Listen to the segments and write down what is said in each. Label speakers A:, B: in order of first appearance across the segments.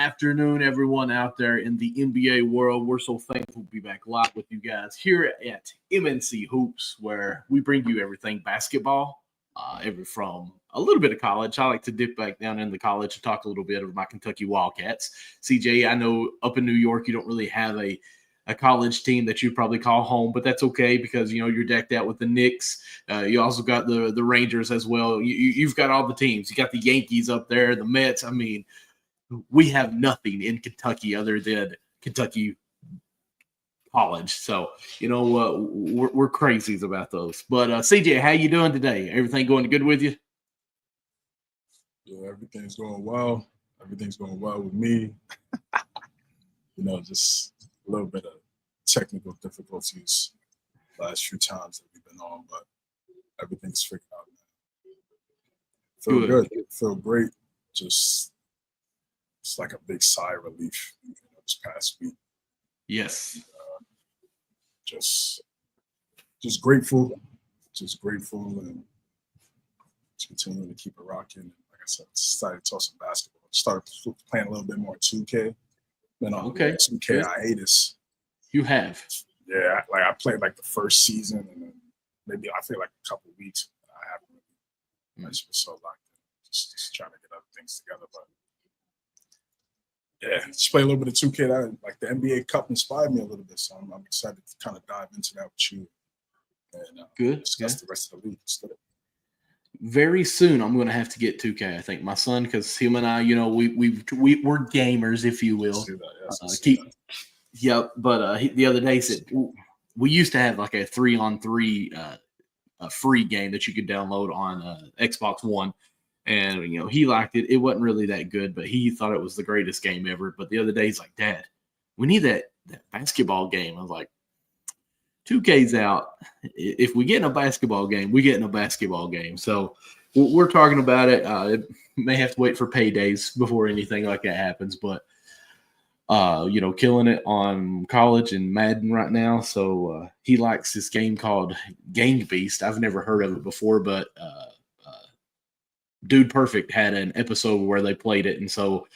A: afternoon, everyone out there in the NBA world. We're so thankful to be back live with you guys here at MNC Hoops, where we bring you everything basketball, from a little bit of college. I like to dip back down into college and talk a little bit of my Kentucky Wildcats. CJ, I know up in New York you don't really have a college team that you'd probably call home, but that's okay because, you know, you're decked out with the Knicks. You also got the Rangers as well. You've got all the teams. You got the Yankees up there, the Mets. I mean, we have nothing in Kentucky other than Kentucky college. So, you know, we're crazies about those. But CJ, how you doing today? Everything going good with you?
B: Yeah, everything's going well. Everything's going well with me. You know, just a little bit of technical difficulties last few times that we've been on, but everything's figured out now. Feel good. Feel great. Just it's like a big sigh of relief, you know, this past week.
A: Yes.
B: Just grateful. Just grateful and just continuing to keep it rocking. Like I said, decided to talk some basketball. Started playing a little bit more 2K. Been on 2K hiatus.
A: You have?
B: Yeah, like I played like the first season and then maybe I feel like a couple of weeks. I haven't really. I just been so locked in, just trying to get other things together. But yeah, just play a little bit of 2K. That, like the NBA Cup inspired me a little bit, so I'm excited to kind of dive into that with you and discuss the rest of the league instead.
A: Very soon, I'm going to have to get 2K. I think my son, because him and I, you know, we're gamers, if you will. Yep. But the other day he said we used to have like a 3-on-3 a free game that you could download on Xbox One. And, you know, he liked it. It wasn't really that good, but he thought it was the greatest game ever. But the other day, he's like, Dad, we need that basketball game. I was like, 2K's out. If we get in a basketball game, we get in a basketball game. So we're talking about it. It may have to wait for paydays before anything like that happens. But, you know, killing it on college and Madden right now. So he likes this game called Gang Beast. I've never heard of it before, but Dude Perfect had an episode where they played it, and so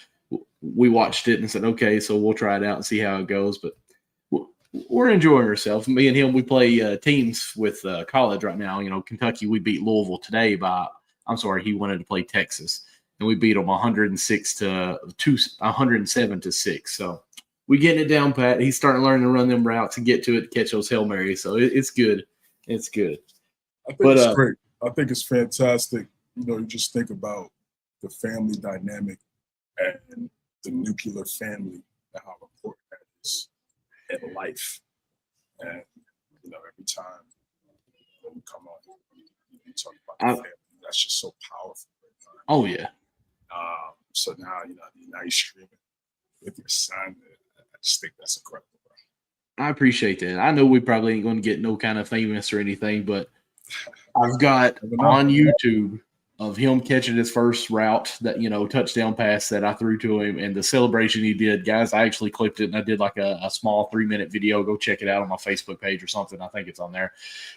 A: we watched it and said, okay, so we'll try it out and see how it goes. But we're enjoying ourselves. Me and him, we play teams with college right now. You know, Kentucky, we beat Louisville today he wanted to play Texas, and we beat them 107-6. So we getting it down, Pat. He's starting to learn to run them routes and get to it, catch those Hail Marys. So it's good. It's good.
B: I think it's great. I think it's fantastic. You know, you just think about the family dynamic and the nuclear family and how important that is in life. And, you know, every time when we come on, you talk about the family, that's just so powerful.
A: Oh, yeah.
B: So now, you know, you're streaming with your son. I just think that's incredible, bro.
A: I appreciate that. I know we probably ain't going to get no kind of famous or anything, but I've got on YouTube of him catching his first route, that, you know, touchdown pass that I threw to him, and the celebration he did. Guys, I actually clipped it and I did like a small 3-minute video. Go check it out on my Facebook page or something. I think it's on there.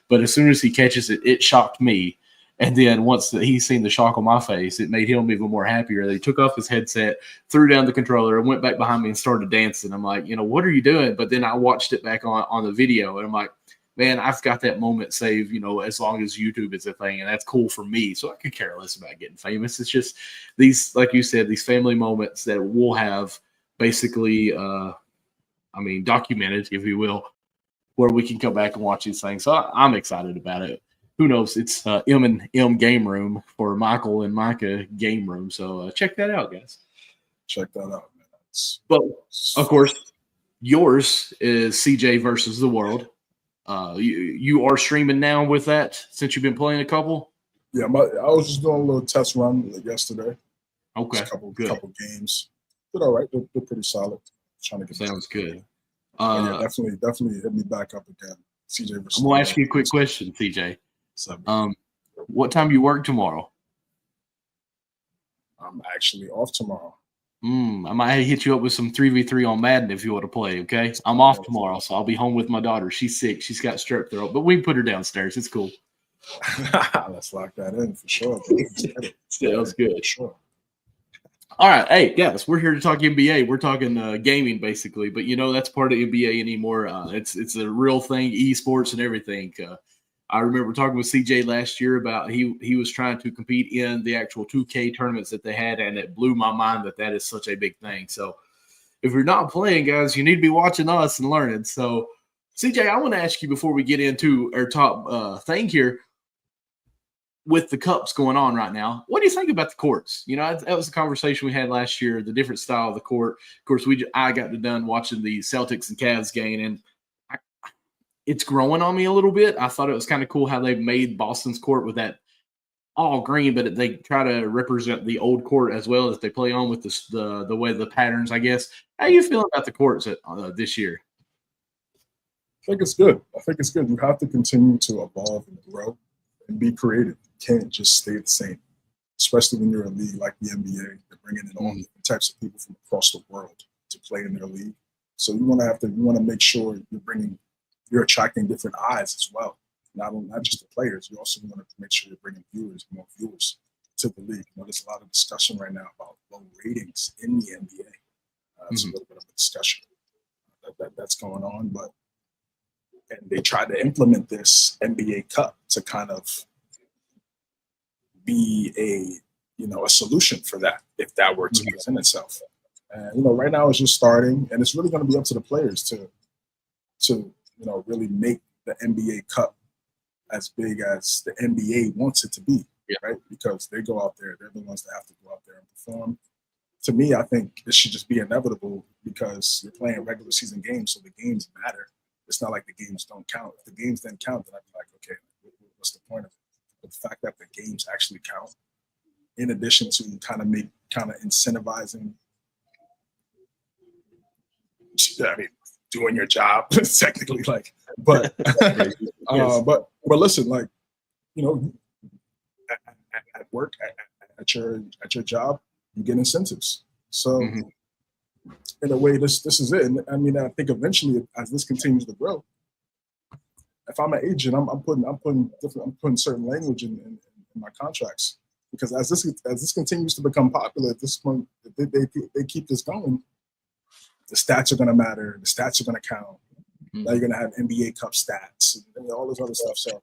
A: But as soon as he catches it, it shocked me. And then once he's seen the shock on my face, it made him even more happier. He took off his headset, threw down the controller, and went back behind me and started dancing. I'm like, you know, what are you doing? But then I watched it back on the video, and I'm like, man, I've got that moment saved, you know, as long as YouTube is a thing, and that's cool for me. So I could care less about getting famous. It's just these, like you said, these family moments that we'll have basically, documented, if you will, where we can come back and watch these things. So I'm excited about it. Who knows? It's M&M Game Room for Michael and Micah Game Room. So check that out, guys.
B: Check that out, man.
A: But, of course, yours is CJ versus the world. You are streaming now with that since you've been playing a couple?
B: Yeah, I was just doing a little test run yesterday.
A: Okay,
B: just couple games. Did all right. They're pretty solid. Trying to get
A: sounds good.
B: Yeah, definitely hit me back up again. CJ versus.
A: I'm gonna ask you a quick question, CJ. What time do you work tomorrow?
B: I'm actually off tomorrow.
A: I might hit you up with some 3v3 on Madden if you want to play, okay? I'm off tomorrow, so I'll be home with my daughter. She's sick. She's got strep throat, but we can put her downstairs. It's cool.
B: Let's lock that in for sure.
A: Sounds good.
B: Sure.
A: All right, hey guys, we're here to talk NBA. We're talking gaming basically, but that's part of NBA anymore. It's a real thing, esports and everything. I remember talking with CJ last year about he was trying to compete in the actual 2K tournaments that they had, and it blew my mind that is such a big thing. So if you're not playing, guys, you need to be watching us and learning. So CJ, I want to ask you before we get into our top thing here. With the cups going on right now, what do you think about the courts? That was the conversation we had last year, the different style of the court. Of course, I got done watching the Celtics and Cavs game, and it's growing on me a little bit. I thought it was kind of cool how they made Boston's court with that all green, but they try to represent the old court as well as they play on with the way the patterns, I guess. How you feeling about the courts this year?
B: I think it's good. You have to continue to evolve and grow and be creative. You can't just stay the same, especially when you're a league like the NBA. They're bringing in all different types of people from across the world to play in their league. So you want to make sure you're attracting different eyes as well. Not just the players. You also want to make sure you're bringing more viewers to the league. There's a lot of discussion right now about low ratings in the NBA. It's a little bit of a discussion that's going on, and they tried to implement this NBA Cup to kind of be a solution for that if that were to present itself. And right now it's just starting, and it's really going to be up to the players to really make the NBA Cup as big as the NBA wants it to be, right? Because they go out there, they're the ones that have to go out there and perform. To me, I think it should just be inevitable because you're playing regular season games, so the games matter. It's not like the games don't count. If the games didn't count, then I'd be like, okay, what's the point of it? But the fact that the games actually count, in addition to kind of incentivizing, doing your job technically, but listen, at work, at your job, you get incentives. So in a way, this is it. And I think eventually, as this continues to grow, if I'm an agent, I'm putting certain language in my contracts, because as this continues to become popular, at this point, if they keep this going, the stats are going to matter. The stats are going to count. Now you're going to have NBA Cup stats and all this other stuff. So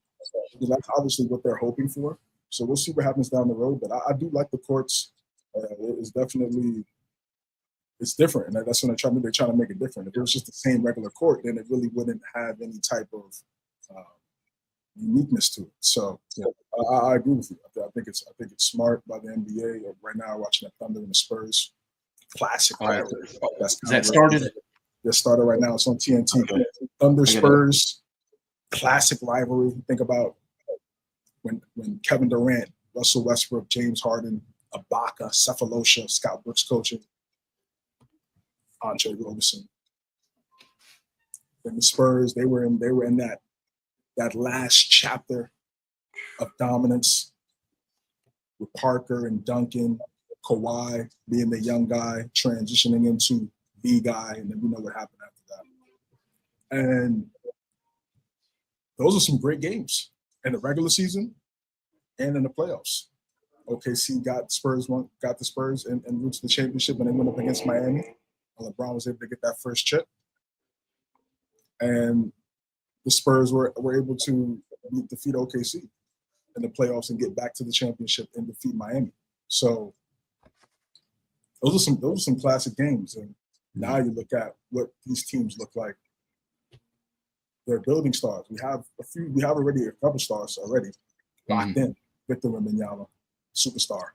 B: that's obviously what they're hoping for. So we'll see what happens down the road. But I do like the courts. It's different, and that's when they're trying to make it different. If it was just the same regular court, then it really wouldn't have any type of uniqueness to it. So I agree with you. I think it's smart by the NBA. Right now, watching the Thunder and the Spurs, classic.
A: Right. Is that started?
B: That started right now. It's on TNT. Okay. Thunder Spurs, classic rivalry. Think about when Kevin Durant, Russell Westbrook, James Harden, Ibaka, Cephalosha, Scott Brooks coaching, Andre Roberson. And the Spurs, they were in that last chapter of dominance with Parker and Duncan, Kawhi being the young guy, transitioning into the guy, and then we know what happened after that. And those are some great games in the regular season and in the playoffs. OKC got the Spurs and reached the championship, and they went up against Miami. And LeBron was able to get that first chip. And the Spurs were able to defeat OKC in the playoffs and get back to the championship and defeat Miami. So those are some classic games. And now you look at what these teams look like. They're building stars. We have already a couple stars already locked in. Victor Wembanyama, superstar.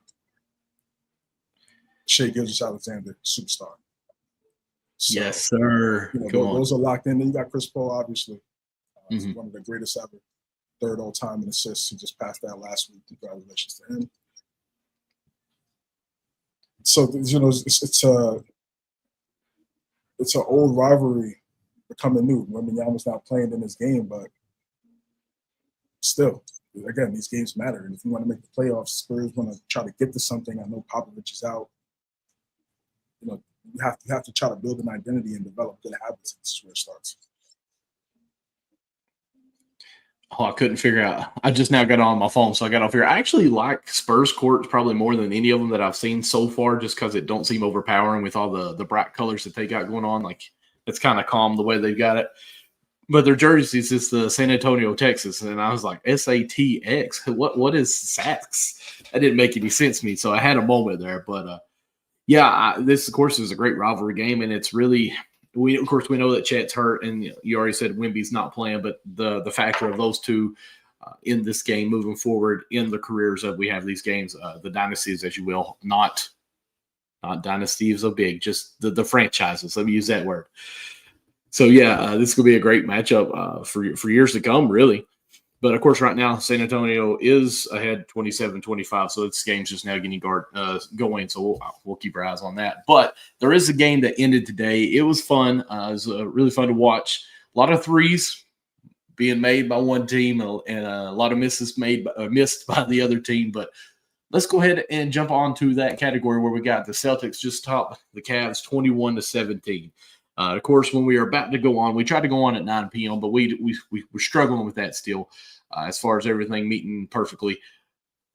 B: Shai Gilgeous-Alexander, superstar. So,
A: yes, sir.
B: Those are locked in. Then you got Chris Paul, obviously. He's one of the greatest ever. Third all time in assists. He just passed that last week. Congratulations to him. So it's an old rivalry becoming new. Wembanyama's not playing in this game, but still, again, these games matter. And if you want to make the playoffs, Spurs want to try to get to something. I know Popovich is out. You have to try to build an identity and develop good habits. This is where it starts.
A: Oh, I couldn't figure out. I just now got on my phone, so I got off here. I actually like Spurs courts probably more than any of them that I've seen so far, just because it don't seem overpowering with all the bright colors that they got going on. Like it's kind of calm the way they've got it. But their jerseys is the San Antonio, Texas, and I was like SATX. What is SATX? That didn't make any sense to me. So I had a moment there, but yeah, this of course is a great rivalry game, and it's really we know that Chet's hurt, and you already said Wemby's not playing, but the factor of those two in this game moving forward in the careers that we have these games, the dynasties, as you will, not dynasties of big, just the franchises. Let me use that word. So yeah, this could be a great matchup for years to come, really. But of course, right now, San Antonio is ahead 27-25. So this game's just now getting going. So we'll keep our eyes on that. But there is a game that ended today. It was fun. It was really fun to watch. A lot of threes being made by one team and a lot of misses missed by the other team. But let's go ahead and jump on to that category where we got the Celtics just top the Cavs 21-17. Of course, when we are about to go on, we tried to go on at 9 p.m., but we're struggling with that still as far as everything meeting perfectly.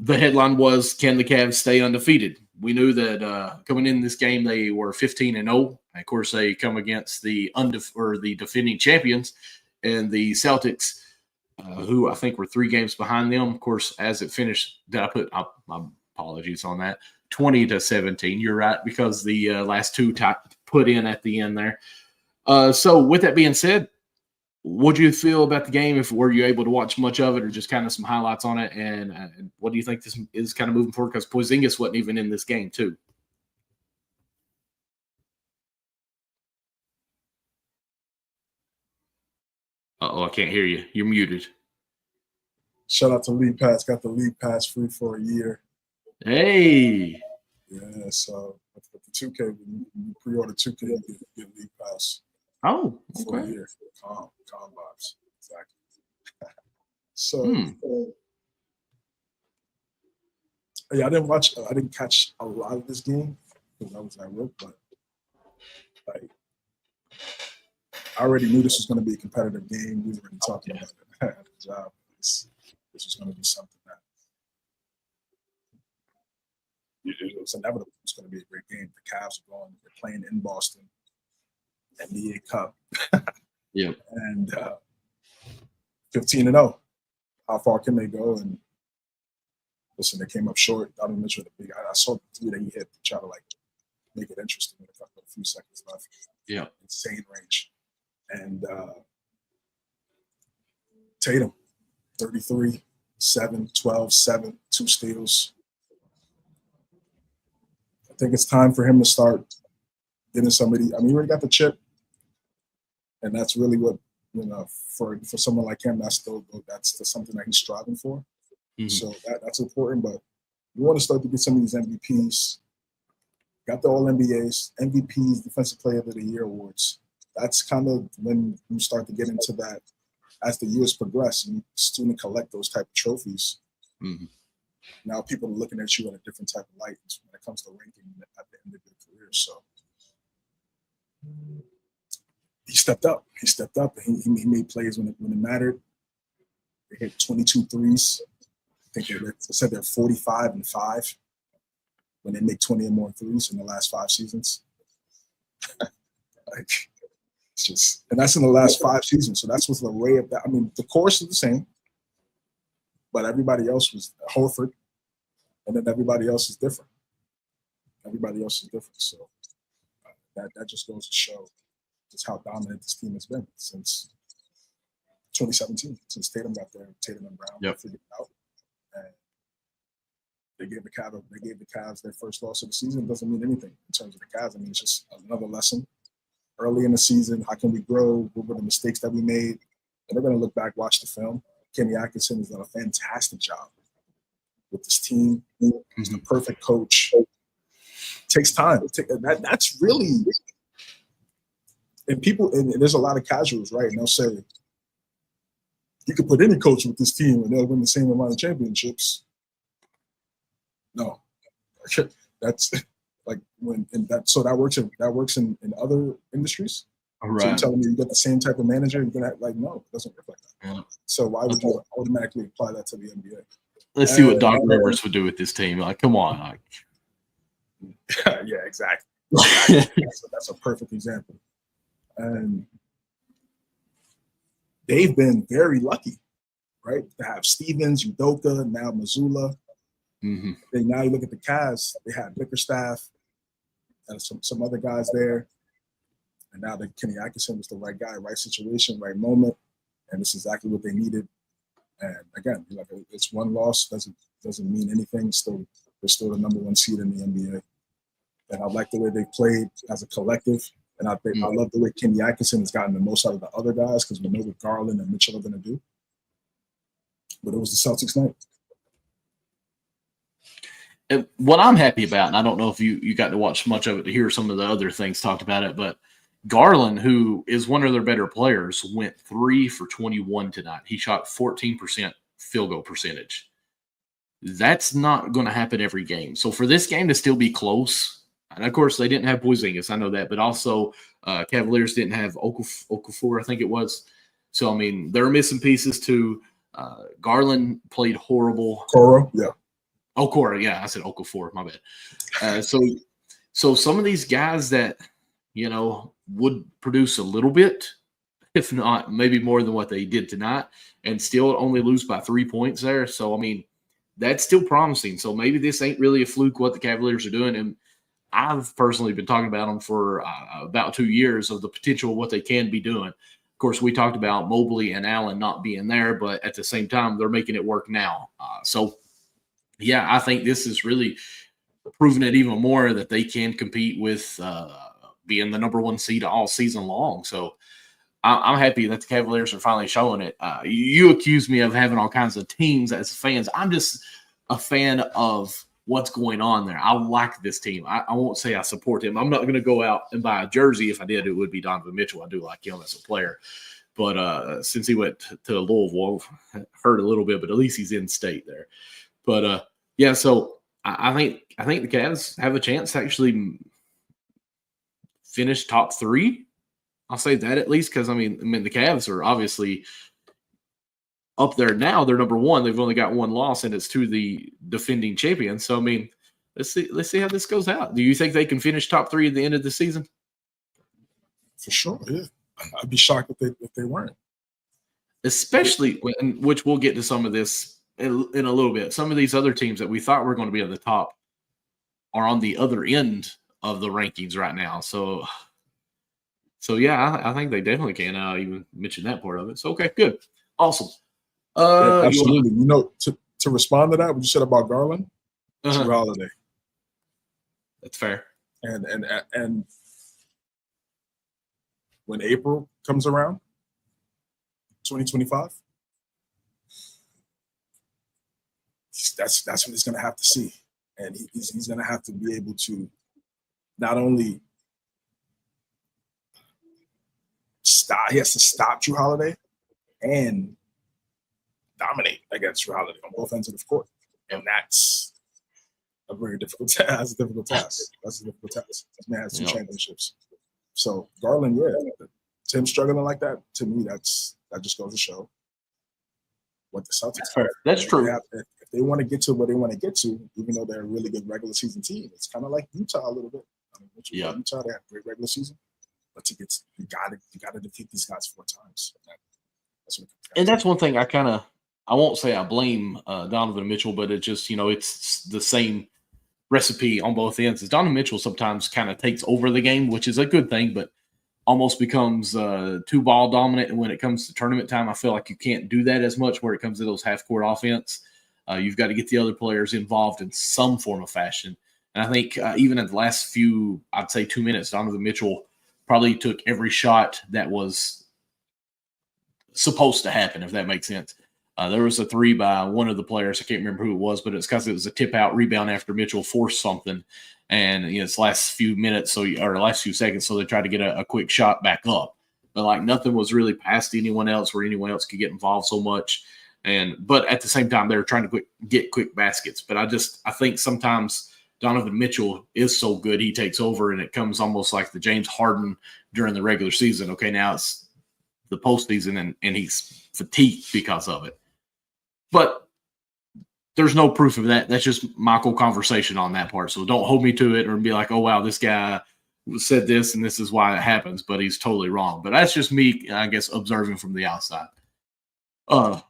A: The headline was, can the Cavs stay undefeated? We knew that coming in this game, they were 15-0. Of course, they come against the defending champions and the Celtics, who I think were 3 games behind them. Of course, as it finished, my apologies on that, 20-17. You're right, because the last 2 put in at the end there. So with that being said, what do you feel about the game? Were you able to watch much of it or just kind of some highlights on it? And what do you think this is kind of moving forward? Because Porzingis wasn't even in this game too. Uh-oh, I can't hear you. You're muted.
B: Shout out to League Pass. Got the League Pass free for a year.
A: Hey.
B: Yeah, so with the 2K, when you pre-order 2K, you get League Pass.
A: Oh, okay.
B: For a year. Calm vibes. Exactly. So, yeah, I didn't catch a lot of this game because I was at work, but like, I already knew this was going to be a competitive game. We were already talking about it at the job. This was going to be something that it was inevitable. It was going to be a great game. The Cavs are they're playing in Boston, NBA Cup.
A: Yeah.
B: And 15-0. How far can they go? And listen, they came up short. Donovan Mitchell, I saw the 3 that he hit to try to make it interesting with a few seconds left.
A: Yeah.
B: Insane range. And Tatum, 33, 7, 12, 7, 2 steals. I think it's time for him to start getting somebody. He already got the chip, and that's really what for someone like him. That's something that he's striving for. Mm-hmm. So that's important. But you want to start to get some of these MVPs. Got the All NBAs, MVPs, Defensive Player of the Year awards. That's kind of when you start to get into that as the years progress and you student collect those type of trophies. Mm-hmm. Now people are looking at you in a different type of light when it comes to ranking at the end of your career. So he stepped up. He made plays when it mattered. They hit 22 threes. I think they said they're 45-5 when they make 20 or more threes in the last 5 seasons. It's just, and that's in the last 5 seasons. So that's what's the array of that. The course is the same, but everybody else was Horford, and then everybody else is different. So that just goes to show just how dominant this team has been since 2017, since Tatum got there. Tatum and Brown figured it out, and they gave the Cavs their first loss of the season. It doesn't mean anything in terms of the Cavs. It's just another lesson. Early in the season, how can we grow? What were the mistakes that we made? And they're going to look back, watch the film. Kenny Atkinson has done a fantastic job with this team. He's the perfect coach. It takes time. That's really, and there's a lot of casuals, right? And they'll say, you could put any coach with this team and they'll win the same amount of championships. No, that's like that works in other industries.
A: Right.
B: So you're telling me you get the same type of manager, you're gonna like, no, it doesn't work like that.
A: Yeah.
B: So why would you automatically apply that to the NBA?
A: Let's see what Doc Rivers would do with this team. Like, come on. Like.
B: Yeah, exactly. That's a perfect example. And they've been very lucky, right? To have Stevens, Udoka, now Mazzulla.
A: Mm-hmm.
B: And now you look at the Cavs, they had Bickerstaff and some other guys there. And now that Kenny Atkinson was the right guy, right situation, right moment. And it's exactly what they needed. And again, like it's one loss, doesn't mean anything. They're still the number one seed in the NBA. And I like the way they played as a collective. And I love the way Kenny Atkinson has gotten the most out of the other guys because we know what Garland and Mitchell are going to do. But it was the Celtics night.
A: And what I'm happy about, and I don't know if you got to watch much of it to hear some of the other things talked about it, but Garland, who is one of their better players, went 3 for 21 tonight. He shot 14% field goal percentage. That's not going to happen every game. So for this game to still be close, and of course they didn't have Porzingis, I know that, but also Cavaliers didn't have Okafor, I think it was. So, I mean, they're missing pieces too. Garland played horrible.
B: Coro, yeah.
A: Okora, yeah, I said Okafor, my bad. So some of these guys that, you know, would produce a little bit, if not maybe more than what they did tonight, and still only lose by 3 points there. So, I mean, that's still promising. So maybe this ain't really a fluke what the Cavaliers are doing. And I've personally been talking about them for about 2 years of the potential of what they can be doing. Of course, we talked about Mobley and Allen not being there, but at the same time, they're making it work now. Yeah, I think this is really proving it even more that they can compete with being the number one seed all season long. So I'm happy that the Cavaliers are finally showing it. You accuse me of having all kinds of teams as fans. I'm just a fan of what's going on there. I like this team. I won't say I support him. I'm not going to go out and buy a jersey. If I did, it would be Donovan Mitchell. I do like him as a player. But since he went to Louisville, hurt a little bit, but at least he's in state there. But yeah, so I think the Cavs have a chance to actually finish top 3. I'll say that at least because I mean the Cavs are obviously up there now. They're number 1. They've only got 1 loss, and it's to the defending champions. So I mean, let's see how this goes out. Do you think they can finish top 3 at the end of the season?
B: For sure, yeah. I'd be shocked if they weren't.
A: Especially which we'll get to some of this in a little bit. Some of these other teams that we thought were going to be at the top are on the other end of the rankings right now. So yeah, I think they definitely can. Even mention that part of it. So okay, good, awesome.
B: Yeah, absolutely. You know, to respond to that, what you said about Garland, Jrue Holiday.
A: That's fair.
B: And when April comes around, 2025, that's what he's going to have to see, and he's going to have to be able to not only stop. He has to stop Jrue Holiday and dominate against Jrue Holiday on both ends of the court, and that's a very difficult task. That's a difficult task. This man has 2 championships. So Garland, yeah, Tim struggling like that, to me, that just goes to show what the Celtics are.
A: That's true.
B: If they want to get to where they want to get to, even though they're a really good regular season team, it's kind of like Utah a little bit. Utah, they have a great regular season, but you got to defeat these guys 4 times.
A: That's one thing I won't say I blame Donovan Mitchell, but it just, you know, it's the same recipe on both ends. As Donovan Mitchell sometimes kind of takes over the game, which is a good thing, but almost becomes too ball dominant. And when it comes to tournament time, I feel like you can't do that as much where it comes to those half-court offense. You've got to get the other players involved in some form of fashion. And I think even in the last few, I'd say 2 minutes, Donovan Mitchell probably took every shot that was supposed to happen, if that makes sense. There was a 3 by one of the players. I can't remember who it was, but it's because it was a tip-out rebound after Mitchell forced something. And, you know, it's last few minutes, or last few seconds, so they tried to get a quick shot back up. But, like, nothing was really past anyone else where anyone else could get involved so much. But at the same time, they were trying to get quick baskets. But I think sometimes Donovan Mitchell is so good, he takes over, and it comes almost like the James Harden during the regular season. Okay, now it's the postseason, and he's fatigued because of it. But there's no proof of that. That's just Michael conversation on that part. So don't hold me to it or be like, oh, wow, this guy said this and this is why it happens, but he's totally wrong. But that's just me, I guess, observing from the outside.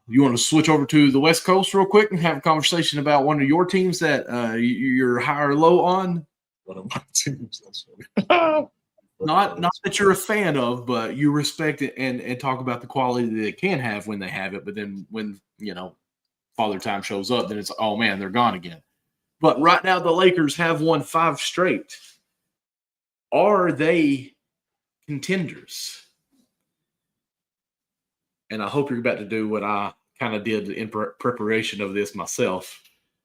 A: You want to switch over to the West Coast real quick and have a conversation about one of your teams that you're high or low on?
B: One of my teams. That's funny.
A: Not that you're a fan of, but you respect it and talk about the quality that it can have when they have it. But then when, Father Time shows up, then it's, oh, man, they're gone again. But right now the Lakers have won 5 straight. Are they contenders? And I hope you're about to do what I kind of did in preparation of this myself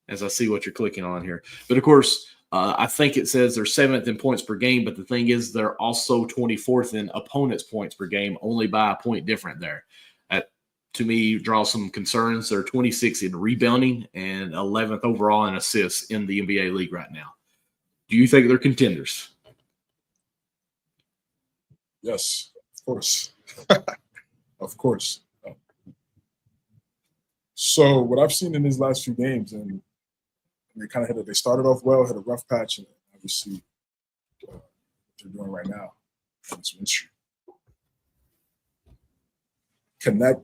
A: as I see what you're clicking on here. But, of course, I think it says they're 7th in points per game, but the thing is they're also 24th in opponents' points per game, only by a point different there. That, to me, draws some concerns. They're 26th in rebounding and 11th overall in assists in the NBA league right now. Do you think they're contenders?
B: Yes, of course. Of course. So what I've seen in these last few games, and they kind of they started off well, had a rough patch, and obviously what they're doing right now in this win streak. Connect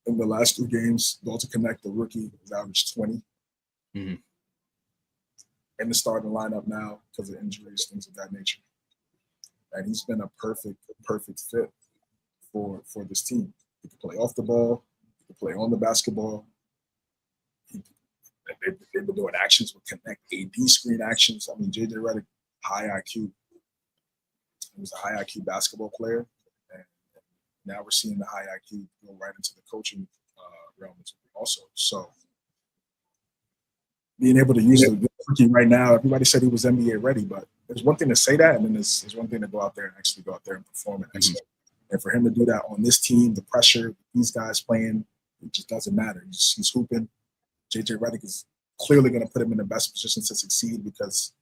B: in the last 2 games, Dalton Connect, the rookie, has averaged 20.
A: Mm-hmm.
B: In the starting lineup now because of injuries, things of that nature. And he's been a perfect fit for this team. He can play off the ball, he can play on the basketball. They've been doing actions with Connect, AD screen actions. I mean, JJ Redick, high IQ. He was a high IQ basketball player. And now we're seeing the high IQ go right into the coaching realm also. So being able to use the rookie right now, everybody said he was NBA ready, but there's one thing to say that, and then there's one thing to go out there and actually go out there and perform it. Mm-hmm. And for him to do that on this team, the pressure, these guys playing, it just doesn't matter. He's hooping. JJ Redick is clearly going to put him in the best position to succeed because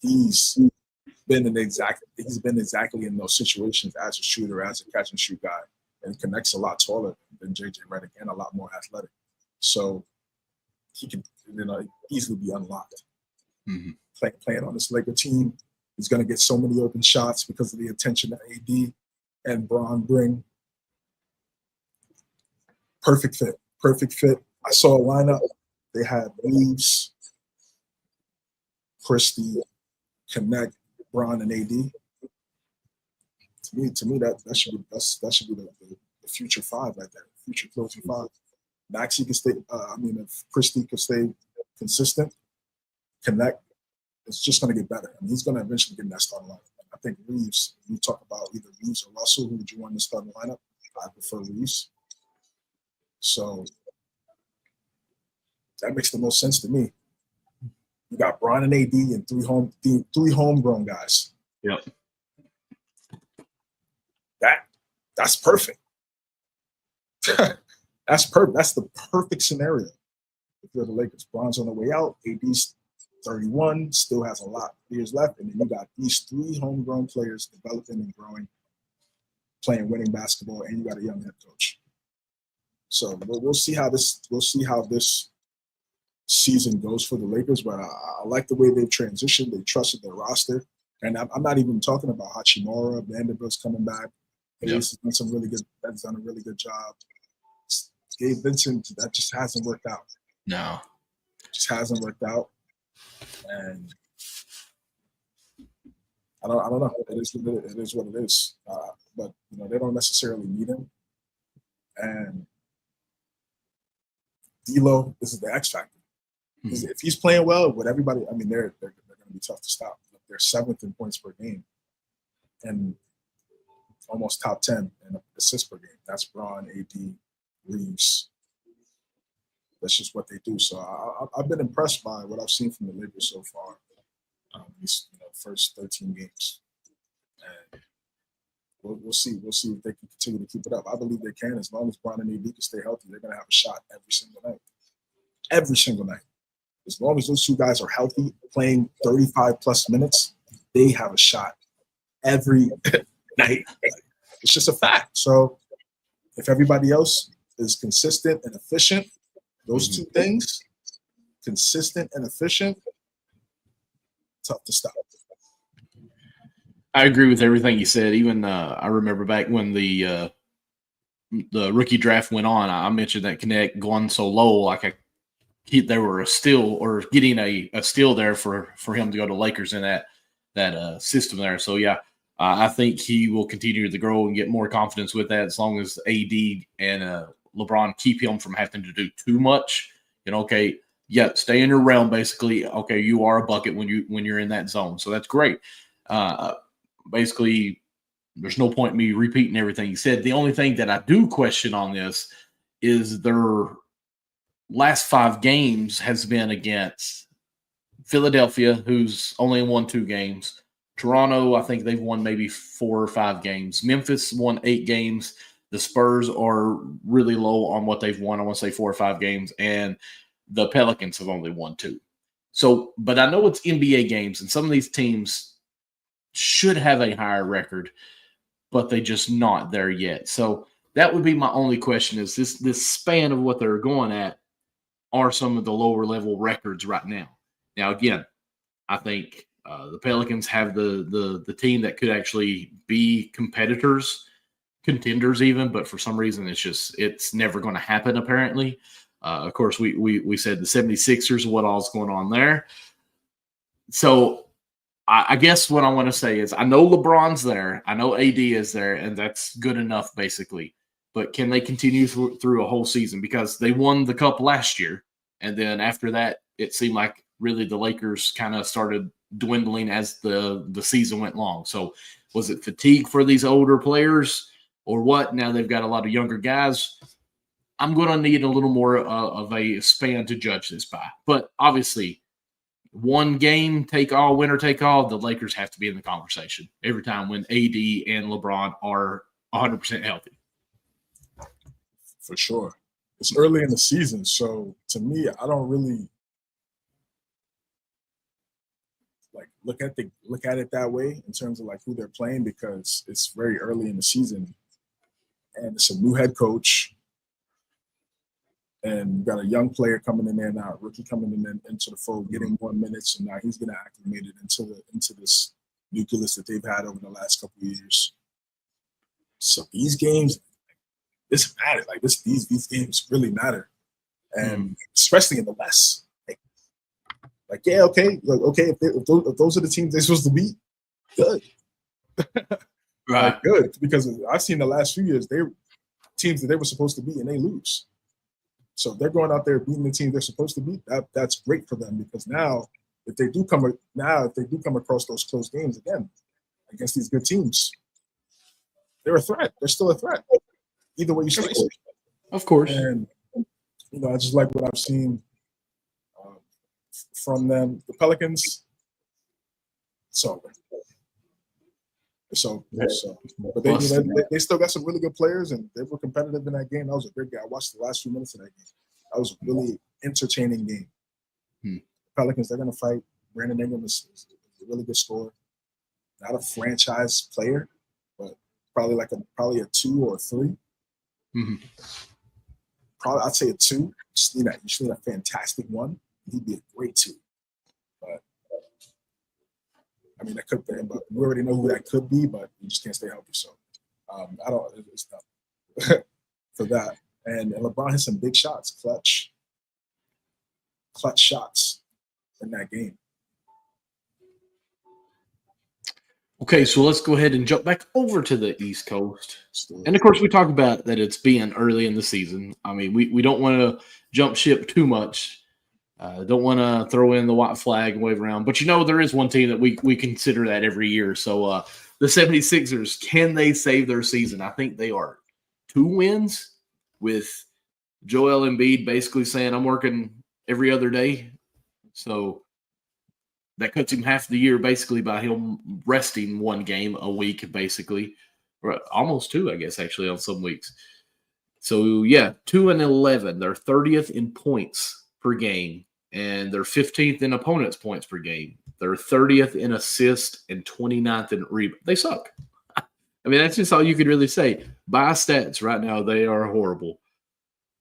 B: he's been exactly in those situations as a shooter, as a catch and shoot guy, and connects a lot taller than JJ Redick and a lot more athletic. So he can, easily be unlocked.
A: Mm-hmm.
B: Playing on this Laker team, he's going to get so many open shots because of the attention that AD and Bron bring. Perfect fit. I saw a lineup. They had Reeves, Christie, Connect, Bron, and AD. To me, that should be the future 5 right there. Future closing 5. Maxey can stay. If Christie could stay consistent, Connect, it's just going to get better. He's going to eventually get in that starting lineup. I think Reeves. You talk about either Reeves or Russell. Who would you want in the starting lineup? I prefer Reeves. So that makes the most sense to me. You got Bron and AD and three homegrown guys.
A: Yep.
B: That's perfect. That's perfect. That's the perfect scenario. If you're the Lakers, Bron's on the way out. AD's 31, still has a lot of years left, and then you got these 3 homegrown players developing and growing, playing winning basketball, and you got a young head coach. So we'll see how this season goes for the Lakers. But I like the way they've transitioned. They trusted their roster, and I'm not even talking about Hachimura. Vanderbilt's coming back. Hayes has done a really good job. Gabe Vincent, that just hasn't worked out.
A: No,
B: just hasn't worked out, and I don't know. It is what it is. But they don't necessarily need him, and D'Lo, this is the X factor. Mm-hmm. If he's playing well with everybody, they're going to be tough to stop. They're 7th in points per game, and almost top 10 in assists per game. That's Bron, AD, Reeves. That's just what they do. So I've been impressed by what I've seen from the Lakers so far. These first 13 games, and we'll see. We'll see if they can continue to keep it up. I believe they can, as long as Bron and AD can stay healthy. They're going to have a shot every single night. Every single night. as long as those two guys are healthy, playing 35-plus minutes, they have a shot every night. It's just a fact. So if everybody else is consistent and efficient, those two things, consistent and efficient, tough to stop.
A: I agree with everything you said. Even I remember back when the rookie draft went on, I mentioned that Connect going so low, like they were a steal or getting a steal there for him to go to Lakers in that system there. So yeah, I think he will continue to grow and get more confidence with that as long as AD and LeBron keep him from having to do too much. Okay, yeah, stay in your realm basically. Okay, you are a bucket when you're in that zone, so that's great. Basically, there's no point in me repeating everything you said. The only thing that I do question on this is their last 5 games has been against Philadelphia, who's only won 2 games. Toronto, I think they've won maybe 4 or 5 games. Memphis won 8 games. The Spurs are really low on what they've won. I want to say 4 or 5 games. And the Pelicans have only won 2. So, but I know it's NBA games, and some of these teams should have a higher record, but they just not there yet. So that would be my only question: is this span of what they're going at are some of the lower level records right now? Now, again, I think the Pelicans have the team that could actually be contenders even, but for some reason it's never going to happen apparently. Of course, we said the 76ers, what all's going on there. So I guess what I want to say is I know LeBron's there. I know AD is there, and that's good enough, basically. But can they continue through a whole season? Because they won the cup last year, and then after that, it seemed like really the Lakers kind of started dwindling as the season went long. So was it fatigue for these older players or what? Now they've got a lot of younger guys. I'm going to need a little more of a span to judge this by. But obviously, one game, winner take all, the Lakers have to be in the conversation every time when AD and LeBron are 100% healthy.
B: For sure. It's early in the season, so to me, I don't really look at it that way in terms of who they're playing, because it's very early in the season and it's a new head coach. And you got a young player coming in there now, a rookie coming into the fold, getting more minutes, and now he's going to acclimate it into this nucleus that they've had over the last couple of years. So these games, this matter. These games really matter, and especially in the West. If those are the teams they're supposed to beat, good,
A: right?
B: Good, because I've seen the last few years teams that they were supposed to beat and they lose. So if they're going out there beating the team they're supposed to beat, that's great for them, because now if they do come across those close games again against these good teams, they're a threat. They're still a threat. Either way you slice it.
A: Of course.
B: And I just like what I've seen from them. The Pelicans, so but they still got some really good players, and they were competitive in that game. That was a great game. I watched the last few minutes of that game. That was a really entertaining game. Pelicans, they're going to fight. Brandon Ingram is a really good scorer. Not a franchise player, but probably a 2 or a 3. Probably I'd say a 2. You just need a fantastic 1. He'd be a great 2. But I mean, that could be, but we already know who that could be, but you just can't stay healthy. So it's tough for that. And LeBron has some big shots, clutch shots in that game.
A: Okay, so let's go ahead and jump back over to the East Coast. And, of course, we talked about that it's being early in the season. I mean, we don't want to jump ship too much. Don't want to throw in the white flag and wave around. But, there is one team that we consider that every year. So, the 76ers, can they save their season? I think they are 2 wins with Joel Embiid basically saying, I'm working every other day. So, that cuts him half the year basically by him resting 1 game a week, basically. Or almost 2, I guess, actually, on some weeks. So, 2-11. They're 30th in points per game and they're 15th in opponents' points per game. They're 30th in assists and 29th in rebound. They suck. I mean, that's just all you could really say. By stats right now, they are horrible.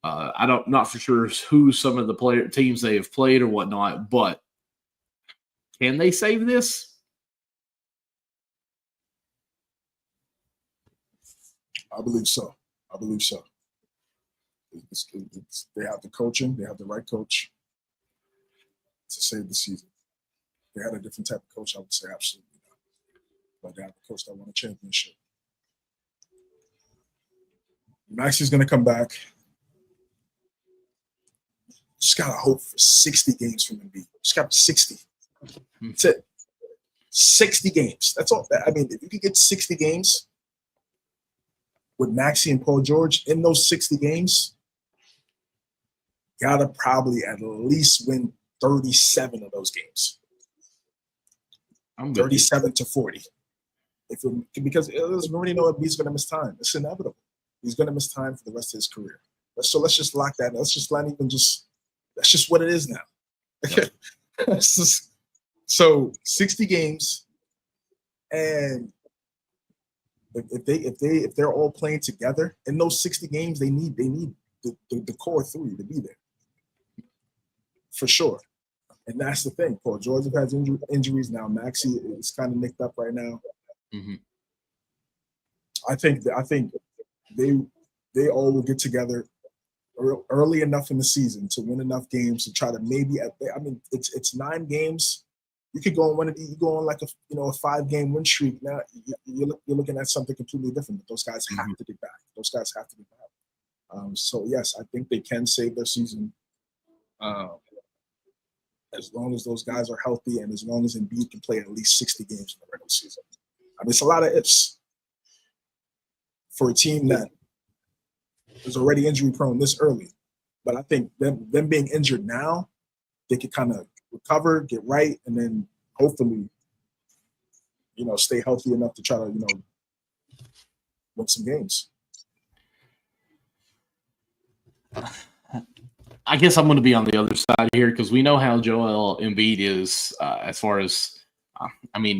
A: Not for sure who some of the teams they have played or whatnot, but can they save this?
B: I believe so. They have the coaching. They have the right coach to save the season. If they had a different type of coach, I would say absolutely not. But they have a coach that won a championship. Maxi's going to come back. Just got to hope for 60 games from Embiid. Just got 60. That's it. 60 games. That's all. I mean, if you could get 60 games with Maxey and Paul George in those 60 games, gotta probably at least win 37 of those games. 37 to 40. Because we already know Embiid's going to miss time. It's inevitable. He's going to miss time for the rest of his career. So let's just lock that. That's just what it is now. Yep. So 60 games, and if they're all playing together in those 60 games, they need the core three to be there for sure. And that's the thing. Paul George has injuries now. Maxey is kind of nicked up right now.
A: Mm-hmm.
B: I think they all will get together early enough in the season to win enough games to try to maybe. I mean, it's 9 games. You could go on one of these. You go on like a 5-game win streak. Now you're looking at something completely different. But those guys have to get back. So yes, I think they can save their season. As long as those guys are healthy and as long as Embiid can play at least 60 games in the regular season. I mean, it's a lot of ifs for a team that is already injury prone this early. But I think them being injured now, they could kind of recover, get right, and then hopefully, stay healthy enough to try to, win some games.
A: I guess I'm going to be on the other side here because we know how Joel Embiid is as far as,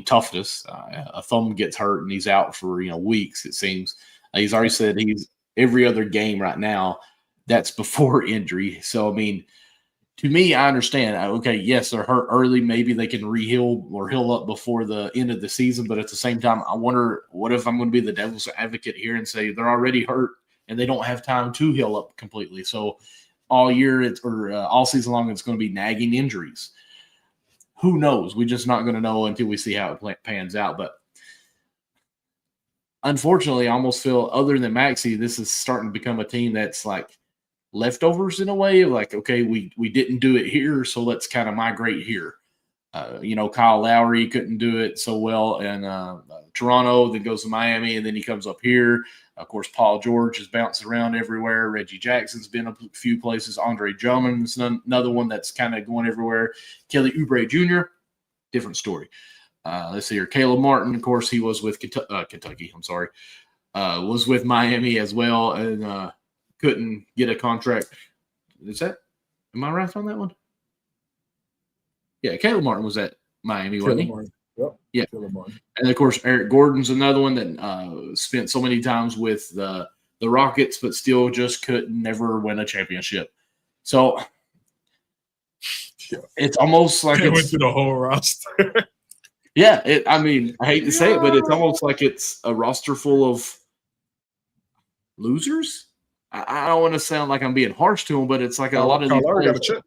A: toughness. A thumb gets hurt and he's out for, weeks, it seems. He's already said he's every other game right now. That's before injury. So, to me, I understand. Okay, yes, they're hurt early. Maybe they can heal up before the end of the season. But at the same time, I wonder, what if I'm going to be the devil's advocate here and say they're already hurt and they don't have time to heal up completely. So all year all season long, it's going to be nagging injuries. Who knows? We're just not going to know until we see how it pans out. But unfortunately, I almost feel, other than Maxey, this is starting to become a team that's like leftovers in a way of like, okay, we didn't do it here, so let's kind of migrate here. Kyle Lowry couldn't do it so well in Toronto, then goes to Miami, and then he comes up here. Of course, Paul George is bouncing around everywhere. Reggie Jackson's been a few places. Andre Drummond's another one that's kind of going everywhere. Kelly Oubre Jr., different story. Let's see here. Caleb Martin, of course, he was with Kentucky. Was with Miami as well, and couldn't get a contract. Am I right on that one? Yeah, Caleb Martin was at Miami, wasn't he?
B: Martin. Yep.
A: Yeah.
B: Caleb Martin.
A: And of course, Eric Gordon's another one that spent so many times with the Rockets, but still just couldn't never win a championship. So it's almost like
B: it went through the whole roster.
A: Yeah, I hate to say it, but it's almost like it's a roster full of losers. I don't want to sound like I'm being harsh to him, but it's like a lot of
B: Kyle Lowry got a chip.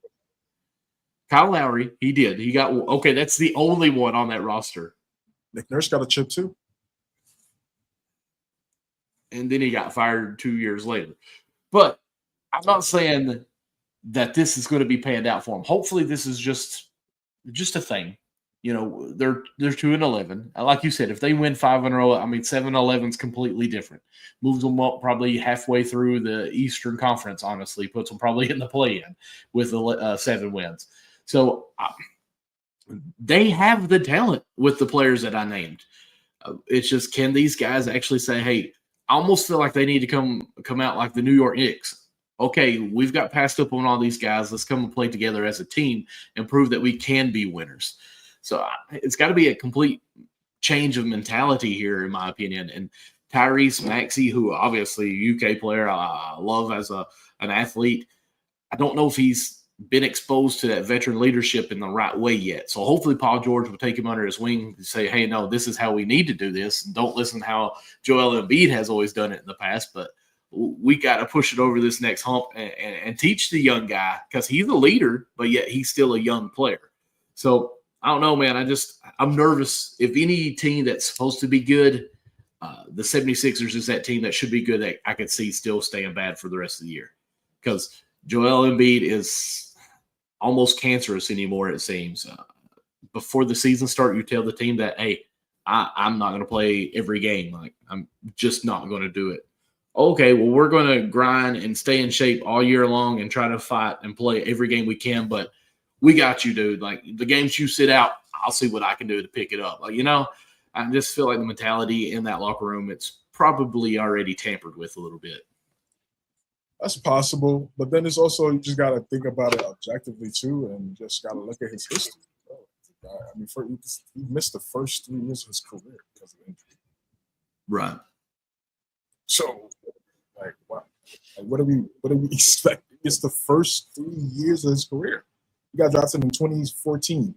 A: Kyle Lowry, he did. He got okay. That's the only one on that roster.
B: Nick Nurse got a chip too,
A: and then he got fired 2 years later. But I'm not saying that this is going to be panned out for him. Hopefully, this is just a thing. They're 2-11. Like you said, if they win 5 in a row, 7-11 is completely different. Moves them up probably halfway through the Eastern Conference. Honestly, puts them probably in the play-in with 7 wins. So they have the talent with the players that I named. It's just, can these guys actually say, "Hey"? I almost feel like they need to come out like the New York Knicks. okay, we've got passed up on all these guys. Let's come and play together as a team and prove that we can be winners. So it's got to be a complete change of mentality here, in my opinion. And Tyrese Maxey, who obviously a UK player I love as an athlete, I don't know if he's been exposed to that veteran leadership in the right way yet. So hopefully Paul George will take him under his wing and say, hey, no, this is how we need to do this. And don't listen to how Joel Embiid has always done it in the past. But we got to push it over this next hump and teach the young guy, because he's a leader, but yet he's still a young player. So I don't know, man. I'm nervous. If any team that's supposed to be good, the 76ers is that team that should be good that I could see still staying bad for the rest of the year, because Joel Embiid is almost cancerous anymore, it seems. Before the season start, you tell the team that, hey, I'm not going to play every game. Like, I'm just not going to do it. Okay, well, we're going to grind and stay in shape all year long and try to fight and play every game we can, but we got you, dude. Like, the games you sit out, I'll see what I can do to pick it up. Like, I just feel like the mentality in that locker room, it's probably already tampered with a little bit.
B: That's possible, but then it's also, you just got to think about it objectively too, and just got to look at his history. I mean, he missed the first 3 years of his career because of injury.
A: Right.
B: So, like, wow. Like, what do we expect? It's the first 3 years of his career. He got drafted in 2014,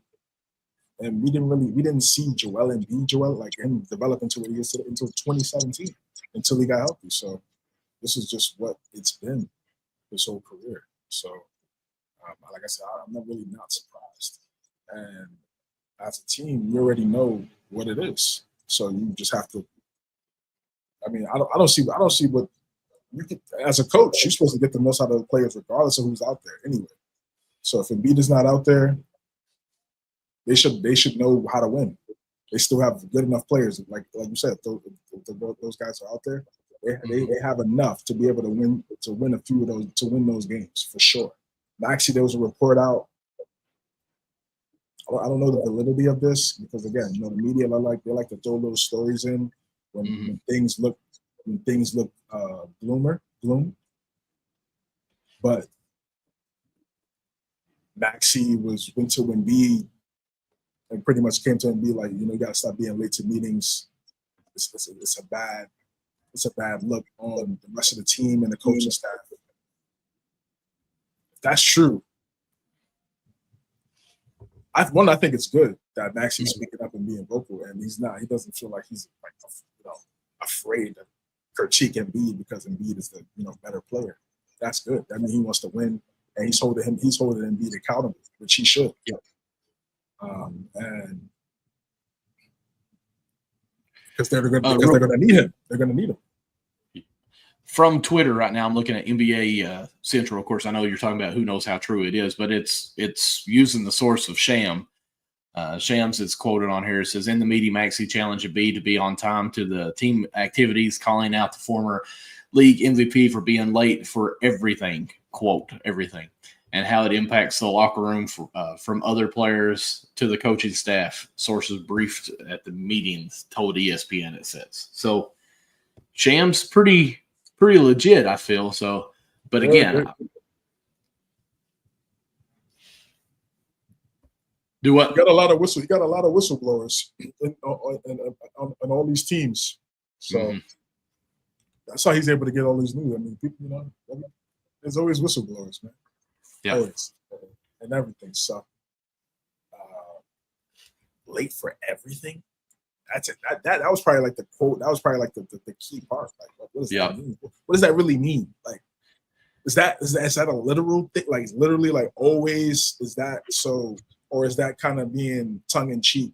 B: and we didn't see Joel like him develop into what he is until 2017, until he got healthy. So this is just what it's been his whole career. So, like I said, I'm not surprised. And as a team, you already know what it is. So you just have to. I mean, I don't see what you could, as a coach, you're supposed to get the most out of the players regardless of who's out there anyway. So if Embiid is not out there, they should know how to win. They still have good enough players, like you said. Those guys are out there. They have enough to be able to win a few of those, to win those games for sure. Actually, there was a report out. I don't know the validity of this, because again, the media they like to throw little stories in when things look gloom. But Maxey went to Embiid and pretty much came to Embiid like, you got to stop being late to meetings. It's a bad look on the rest of the team and the coaching staff. If that's true, I think it's good that Maxey's speaking up and being vocal, and he doesn't feel like he's like, afraid to critique Embiid because Embiid is the better player. That's good. That means he wants to win, and he's holding Embiid accountable, which he should. Yeah. And because they're going to need him. They're going to need him.
A: From Twitter right now, I'm looking at NBA Central. Of course, I know you're talking about who knows how true it is, but it's using the source of Sham. Shams is quoted on here. It says, in the meeting, Maxey challenged Embiid to be on time to the team activities, calling out the former league MVP for being late for everything, quote, everything, and how it impacts the locker room from other players to the coaching staff. Sources briefed at the meetings told ESPN, it says. So Shams pretty legit, I feel. So, but again, do what?
B: He got a lot of whistleblowers in all these teams. So that's how he's able to get all these news. I mean, people, there's always whistleblowers, man.
A: Yeah.
B: Always. And everything. So late for everything. That's it. That was probably like the quote. That was probably like the key part. Like, what does that mean? What does that really mean? Like, is that a literal thing? Like, literally, like always? Is that so? Or is that kind of being tongue in cheek,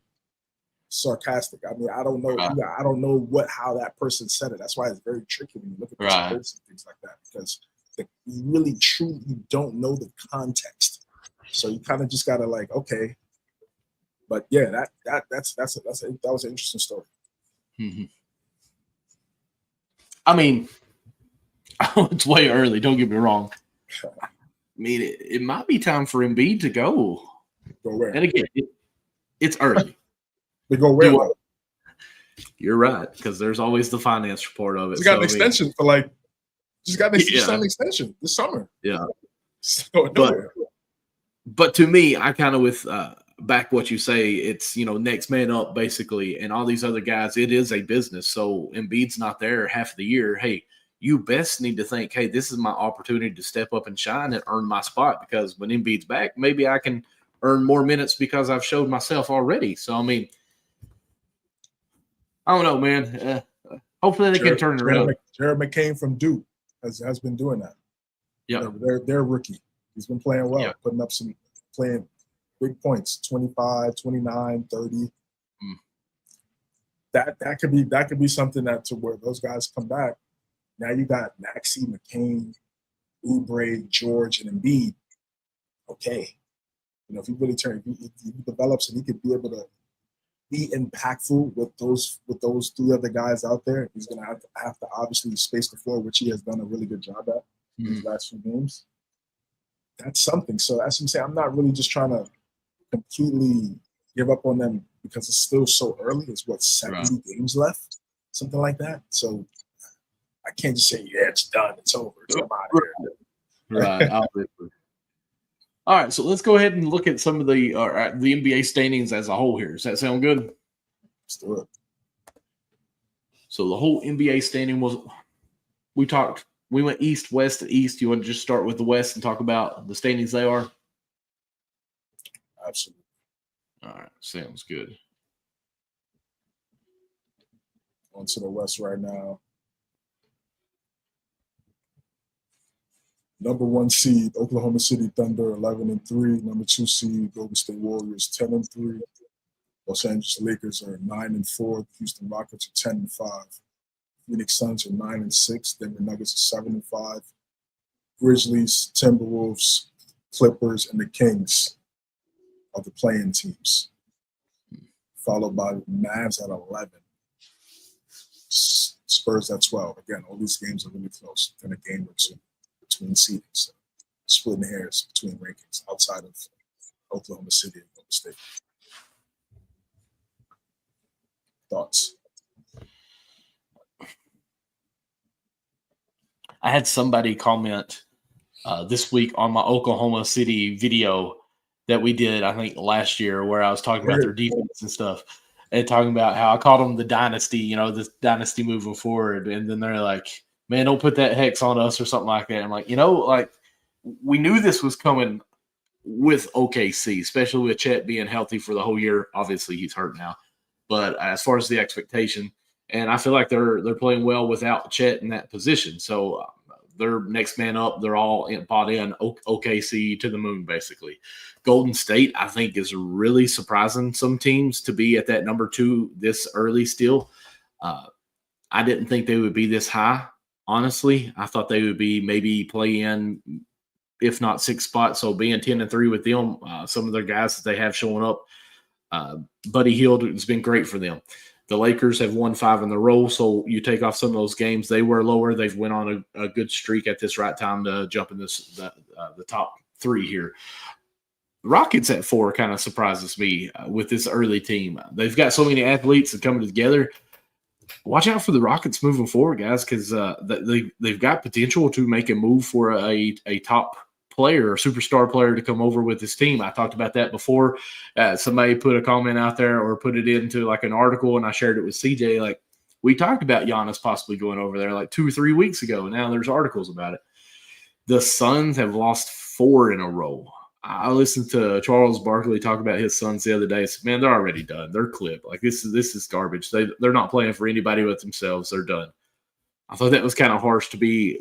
B: sarcastic? I mean, I don't know.
A: Right.
B: I don't know how that person said it. That's why it's very tricky when you look at these quotes and things like that, because you really truly don't know the context. So you kind of just gotta like, okay. But yeah, that was an interesting story.
A: Mm-hmm. I mean, it's way early. Don't get me wrong. I mean, it might be time for Embiid to go.
B: Go where?
A: And again, it's early.
B: They go where?
A: You're right, because there's always the finance report of it.
B: He got an extension for like Just got an extension this summer.
A: Yeah.
B: Nowhere.
A: But to me, I kind of with back what you say, it's, next man up basically, and all these other guys, it is a business. So Embiid's not there half of the year. Hey, you best need to think, hey, this is my opportunity to step up and shine and earn my spot, because when Embiid's back, maybe I can earn more minutes because I've showed myself already. So, I mean, I don't know, man. Hopefully they can turn it around.
B: Jared McCain from Duke has been doing that.
A: Yeah.
B: They're rookie. He's been playing well, playing big points, 25, 29, 30. Mm. That could be something that to where those guys come back. Now you got Maxey, McCain, Oubre, George, and Embiid. Okay. If he really if he develops and he could be able to be impactful with those 3 other guys out there, he's gonna have to obviously space the floor, which he has done a really good job at in his last few games. That's something. So that's what I'm saying. I'm not really just trying to completely give up on them because it's still so early. It's 70 games left, something like that. So I can't just say, yeah, it's done, it's over, it's out of here.
A: Right. All right, so let's go ahead and look at some of the NBA standings as a whole here. Does that sound good?
B: Let's do it.
A: So the whole NBA standing we went east, west, and east. You want to just start with the west and talk about the standings they are?
B: Absolutely.
A: All right, sounds good.
B: On to the west right now. Number 1 seed, Oklahoma City Thunder, 11-3. Number 2 seed, Golden State Warriors, 10-3. Los Angeles Lakers are 9-4. Houston Rockets are 10-5. Phoenix Suns are 9-6. Denver Nuggets are 7-5. Grizzlies, Timberwolves, Clippers, and the Kings are the playing teams. Followed by Mavs at 11. Spurs at 12. Again, all these games are really close. Within a game or two between seedings. So splitting hairs between rankings outside of Oklahoma City and Golden State. Thoughts?
A: I had somebody comment this week on my Oklahoma City video that we did, I think, last year, where I was talking about their defense and stuff, and talking about how I called them the dynasty, this dynasty moving forward. And then they're like, man, don't put that hex on us or something like that. I'm like, we knew this was coming with OKC, especially with Chet being healthy for the whole year. Obviously, he's hurt now. But as far as the expectation, and I feel like they're playing well without Chet in that position. So they're next man up. They're all bought in. OKC to the moon, basically. Golden State, I think, is really surprising some teams to be at that number 2 this early still. I didn't think they would be this high, honestly. I thought they would be maybe play in, if not 6 spots. So being 10-3 with them, some of their guys that they have showing up, Buddy Hield has been great for them. The Lakers have won 5 in a row, so you take off some of those games. They were lower. They've went on a good streak at this right time to jump in the top 3 here. The Rockets at 4 kind of surprises me with this early team. They've got so many athletes and coming together. Watch out for the Rockets moving forward, guys, because they've got potential to make a move for a top player or superstar player to come over with this team. I talked about that before. Somebody put a comment out there or put it into like an article, and I shared it with CJ. Like, we talked about Giannis possibly going over there like 2 or 3 weeks ago, and now there's articles about it. The Suns have lost 4 in a row. I listened to Charles Barkley talk about his Suns the other day. I said, man, they're already done. They're clipped. Like, this is garbage. They're not playing for anybody but themselves. They're done. I thought that was kind of harsh to be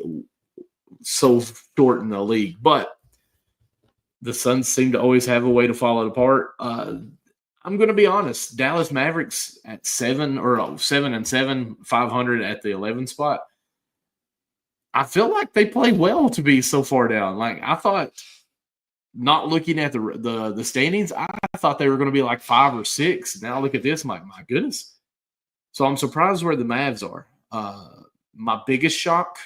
A: so short in the league, but the Suns seem to always have a way to fall it apart. I'm going to be honest. Dallas Mavericks at 7-7, 500 at the 11 spot. I feel like they play well to be so far down. Like, I thought, not looking at the standings, I thought they were going to be like 5 or 6. Now look at this. I'm like, my goodness. So I'm surprised where the Mavs are. My biggest shock,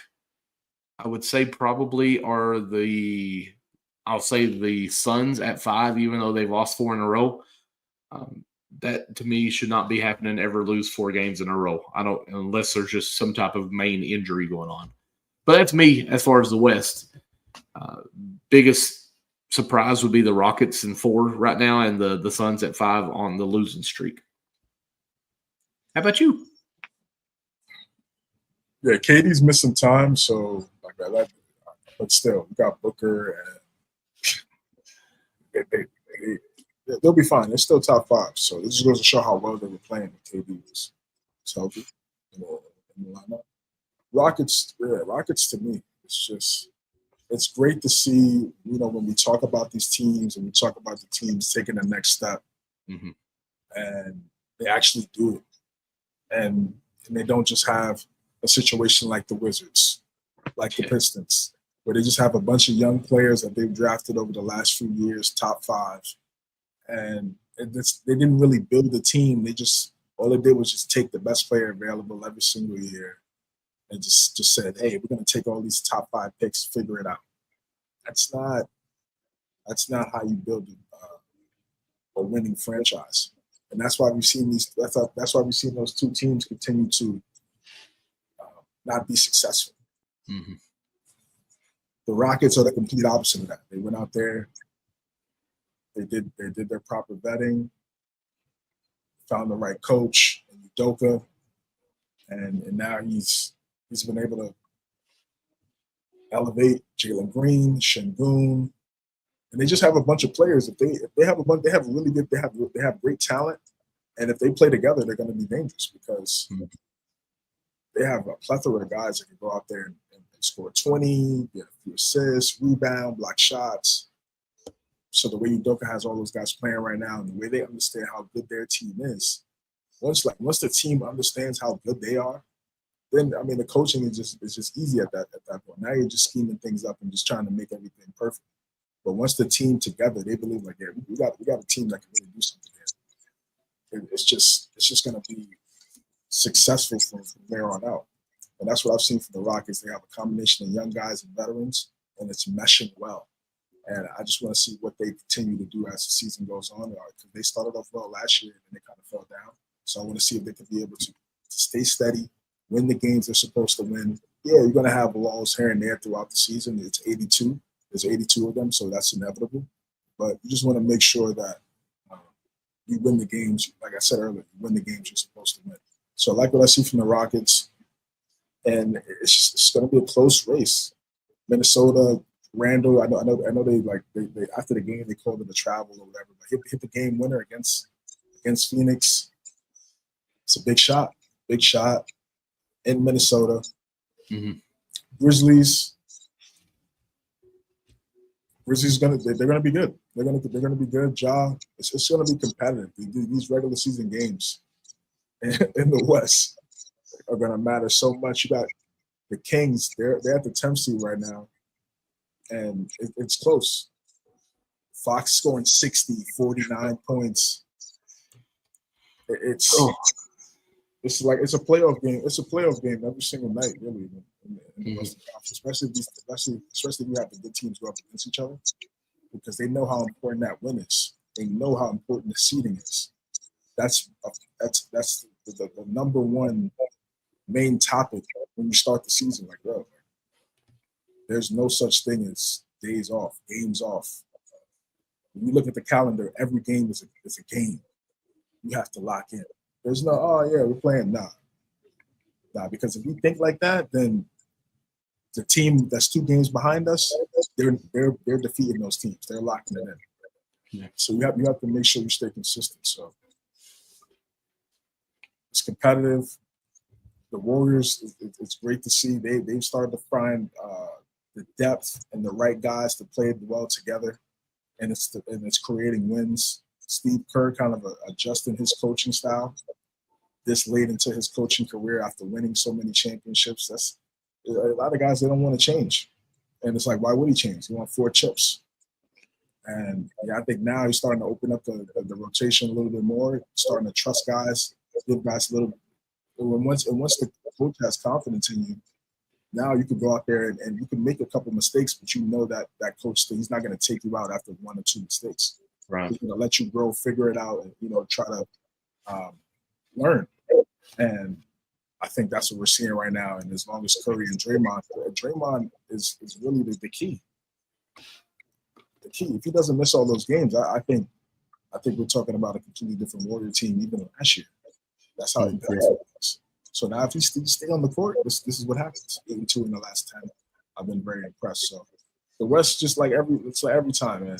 A: I would say, probably are the Suns at 5, even though they've lost 4 in a row. That to me should not be happening. Ever lose 4 games in a row. I don't, unless there's just some type of main injury going on. But that's me as far as the West. Biggest surprise would be the Rockets in 4 right now, and the Suns at 5 on the losing streak. How about you?
B: Yeah, KD's missing time, so like that. But still, we got Booker, and they'll be fine. They're still top 5, so this just goes to show how well they were playing when KD was healthy in the lineup. Rockets to me, it's great to see, when we talk about these teams and we talk about the teams taking the next step, and they actually do it. And they don't just have a situation like the Wizards, like the Pistons, where they just have a bunch of young players that they've drafted over the last few years, top 5. And they didn't really build a team. All they did was just take the best player available every single year and just said, hey, we're going to take all these top 5 picks, figure it out. That's not how you build a winning franchise. And that's why we've seen that's why we've seen those 2 teams continue to not be successful.
A: Mm-hmm.
B: The Rockets are the complete opposite of that. They went out there, they did their proper vetting, found the right coach, Udoka, and now he's been able to elevate Jalen Green, Şengün, and they just have a bunch of players. If they have they have great talent, and if they play together, they're going to be dangerous because they have a plethora of guys that can go out there and score 20, get a few assists, rebound, block shots. So the way Udoka has all those guys playing right now, and the way they understand how good their team is, once the team understands how good they are, then the coaching is just easy at that point. Now you're just scheming things up and just trying to make everything perfect. But once the team together, they believe like, yeah, we got a team that can really do something here. It's just going to be successful from there on out. And that's what I've seen from the Rockets. They have a combination of young guys and veterans, and it's meshing well. And I just want to see what they continue to do as the season goes on. Because they started off well last year, and then they kind of fell down. So I want to see if they can be able to stay steady, win the games they're supposed to win. Yeah, you're going to have lulls here and there throughout the season. It's 82. There's 82 of them, so that's inevitable. But you just want to make sure that you win the games. Like I said earlier, you win the games you're supposed to win. So I like what I see from the Rockets. And it's going to be a close race. Minnesota, Randall, I know they after the game they called it a travel or whatever, but hit the game winner against Phoenix. It's a big shot in Minnesota.
A: Mm-hmm.
B: Grizzlies they're gonna be good. They're gonna be good. It's gonna be competitive. These regular season games in the West are going to matter so much. You got the Kings, they're at the 10th seed right now, and it's close. Fox scoring 60, 49 points. It's like it's a playoff game. It's a playoff game every single night, really, in the Western Conference, especially if you have the good teams go up against each other, because they know how important that win is. They know how important the seeding is. That's the number one main topic when you start the season. Like, bro, there's no such thing as days off, games off. When you look at the calendar, every game is a game. You have to lock in. There's no, oh yeah, we're playing. Nah, because if you think like that, then the team that's 2 games behind us, they're defeating those teams. They're locking it in. Yeah. So you have to make sure you stay consistent. So it's competitive. The Warriors, it's great to see they've started to find the depth and the right guys to play well together, and it's creating wins. Steve Kerr kind of adjusting his coaching style this late into his coaching career after winning so many championships. That's a lot of guys, they don't want to change, and it's like, why would he change? He won 4 chips, and I think now he's starting to open up the rotation a little bit more, starting to trust guys, give guys a little. And once the coach has confidence in you, now you can go out there and you can make a couple mistakes, but you know that coach, he's not going to take you out after 1 or 2 mistakes.
A: Right.
B: He's going to let you grow, figure it out, and try to learn. And I think that's what we're seeing right now. And as long as Curry and Draymond is really the key. The key. If he doesn't miss all those games, I think we're talking about a completely different Warrior team even last year. That's how impactful it was. So now if he stay on the court, this is what happens. 8-2 in the last 10. I've been very impressed. So the West, just like every time, man,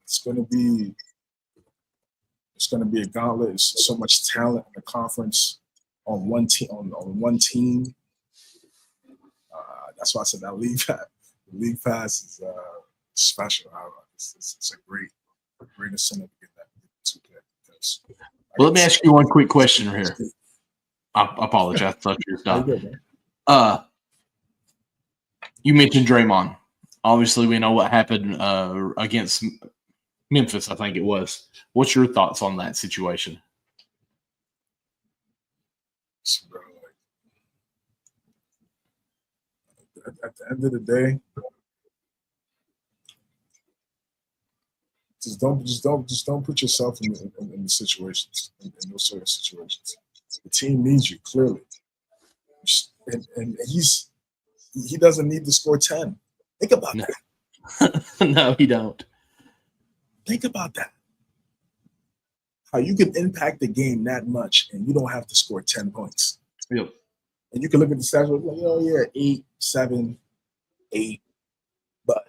B: it's gonna be a gauntlet. It's so much talent in the conference on one team. On one team. That's why I said that league pass is special. It's a great incentive to get that to play.
A: Well, let me ask you one quick question here. I apologize. I thought you were done. You mentioned Draymond. Obviously, we know what happened against Memphis, I think it was. What's your thoughts on that situation?
B: At the end of the day, just don't put yourself in the situations, in those sort of situations. The team needs you clearly, and he doesn't need to score 10. Think about that.
A: No, he don't.
B: Think about that. How you can impact the game that much and you don't have to score 10 points.
A: Yep.
B: And you can look at the stats like, 8, 7, 8. But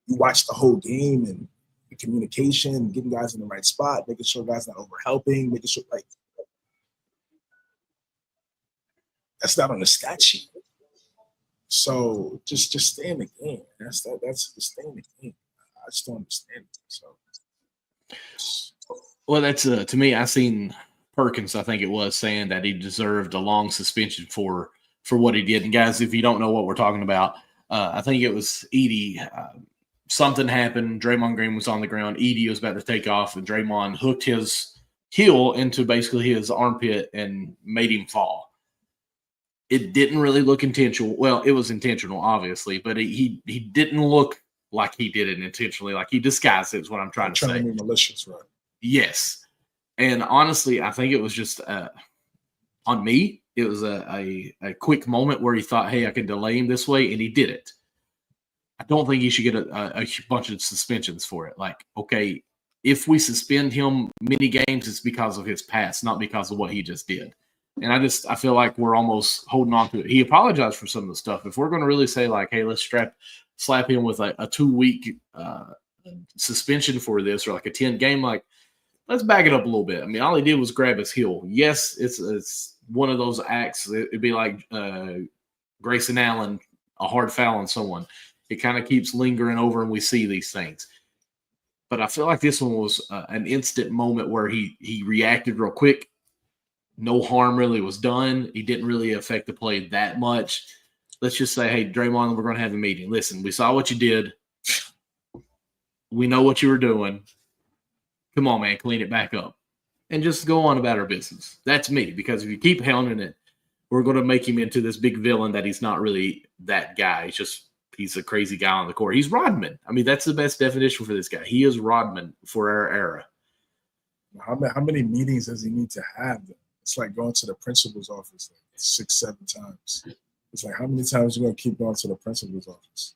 B: you watch the whole game and the communication, getting guys in the right spot, making sure guys not over helping, making sure that's not on the stat sheet. So just stay in the game. That's just stay in the game. I just don't understand it. So
A: well, that's to me. I seen Perkins, I think it was, saying that he deserved a long suspension for what he did. And guys, if you don't know what we're talking about, I think it was Edie. Something happened. Draymond Green was on the ground. Edie was about to take off, and Draymond hooked his heel into basically his armpit and made him fall. It didn't really look intentional. Well, it was intentional, obviously, but he didn't look like he did it intentionally. Like he disguised it, is what I'm trying to say.
B: To be malicious, right?
A: Yes. And honestly, I think it was just on me. It was a quick moment where he thought, hey, I can delay him this way, and he did it. I don't think he should get a bunch of suspensions for it. Like, okay, if we suspend him many games, it's because of his past, not because of what he just did. And I feel like we're almost holding on to it. He apologized for some of the stuff. If we're going to really say like, hey, let's slap him with a 2-week suspension for this, or like a 10-game, like, let's back it up a little bit. I mean, all he did was grab his heel. Yes, it's one of those acts. It'd be like Grayson Allen, a hard foul on someone. It kind of keeps lingering over, and we see these things. But I feel like this one was an instant moment where he reacted real quick. No harm really was done. He didn't really affect the play that much. Let's just say, hey, Draymond, we're going to have a meeting. Listen, we saw what you did. We know what you were doing. Come on, man, clean it back up. And just go on about our business. That's me, because if you keep hounding it, we're going to make him into this big villain that he's not really that guy. He's a crazy guy on the court. He's Rodman. I mean, that's the best definition for this guy. He is Rodman for our era.
B: How many meetings does he need to have? It's like going to the principal's office like 6, 7 times. It's like, how many times are you going to keep going to the principal's office?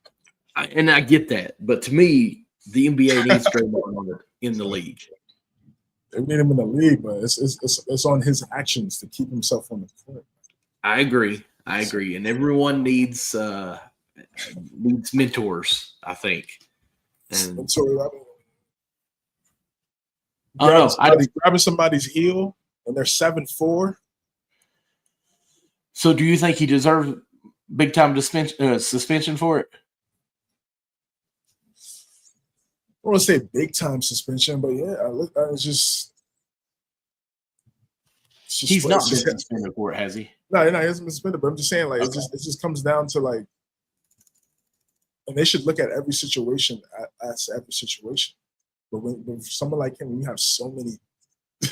A: I get that. But to me, the NBA needs Draymond in the league.
B: They need him in the league, but it's on his actions to keep himself on the court.
A: I agree. And everyone needs mentors, I think. And
B: grabbing somebody's heel and they're 7'4".
A: So do you think he deserves big time suspension for it?
B: I don't want to say big time suspension, but yeah, it's just
A: he's not been suspended for it, has he?
B: No, he hasn't been suspended. But I'm just saying, like, okay. it just comes down to like, and they should look at every situation as every situation. But when someone like him, when you have so many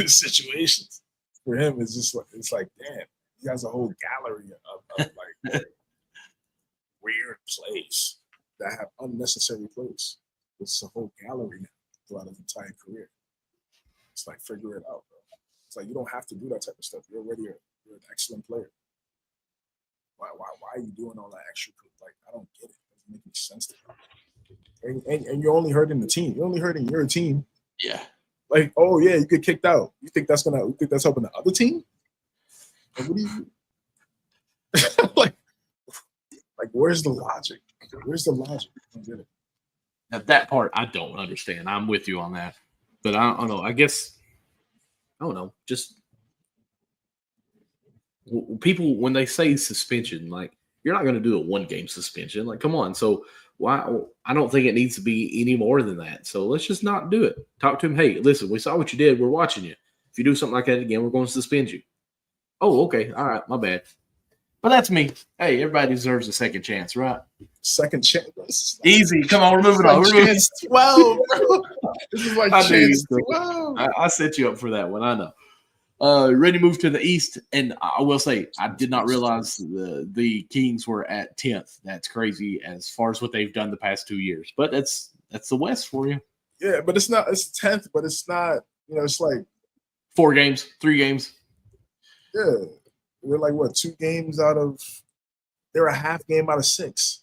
B: situations, for him, it's like, damn, he has a whole gallery of like weird plays that have unnecessary plays. It's a whole gallery now throughout his entire career. It's like, figure it out, bro. It's like, you don't have to do that type of stuff. You're already You're an excellent player. Why are you doing all that extra? Like, I don't get it. It doesn't make any sense to me. And you're only hurting the team. You're only hurting your team.
A: Yeah.
B: Like, oh yeah, you get kicked out. You think that's helping the other team? Like, what do you like where's the logic? Where's the logic? I don't get it.
A: Now, that part I don't understand. I'm with you on that. But I don't know. I guess I don't know. Just people when they say suspension, like you're not going to do a 1-game suspension. Like, come on. So why? I don't think it needs to be any more than that. So let's just not do it. Talk to him. Hey, listen, we saw what you did. We're watching you. If you do something like that again, we're going to suspend you. Oh, okay. All right. My bad. But that's me. Hey, everybody deserves a second chance, right?
B: Second chance.
A: Easy. Come on, we're moving on.
B: Chance 12, bro. This is like chance 12.
A: I set you up for that one. I know. Ready to move to the East, and I will say I did not realize the Kings were at 10th. That's crazy as far as what they've done the past 2 years. But that's the West for you.
B: Yeah, but it's not. It's 10th, but it's not. It's like
A: 4 games, 3 games.
B: Yeah, they're like what 2 games out of. They're a half game out of 6.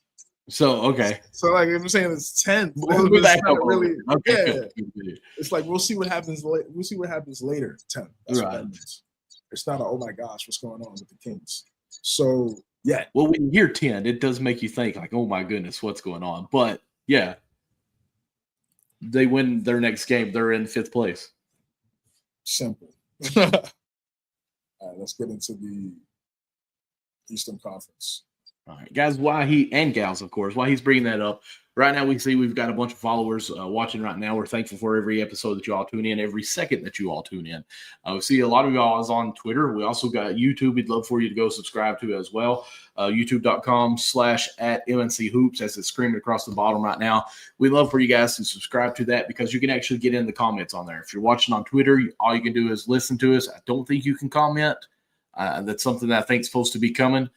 A: So okay.
B: So like if I'm saying it's 10th,
A: it's not
B: really.
A: Okay,
B: yeah. Good. It's like we'll see what happens. We'll see what happens later. 10th. That's right. What that means. It's not a oh my gosh, what's going on with the Kings? So yeah.
A: Well, when you hear 10, it does make you think like, oh my goodness, what's going on? But yeah, they win their next game. They're in 5th place.
B: Simple. All right, let's get into the Eastern Conference.
A: All right, guys, and gals, of course, why he's bringing that up. Right now, we see we've got a bunch of followers watching right now. We're thankful for every episode that you all tune in, every second that you all tune in. We see a lot of y'all is on Twitter. We also got YouTube. We'd love for you to go subscribe to as well. YouTube.com/@MNC Hoops, as it's screaming across the bottom right now. We'd love for you guys to subscribe to that because you can actually get in the comments on there. If you're watching on Twitter, all you can do is listen to us. I don't think you can comment. That's something that I think is supposed to be coming.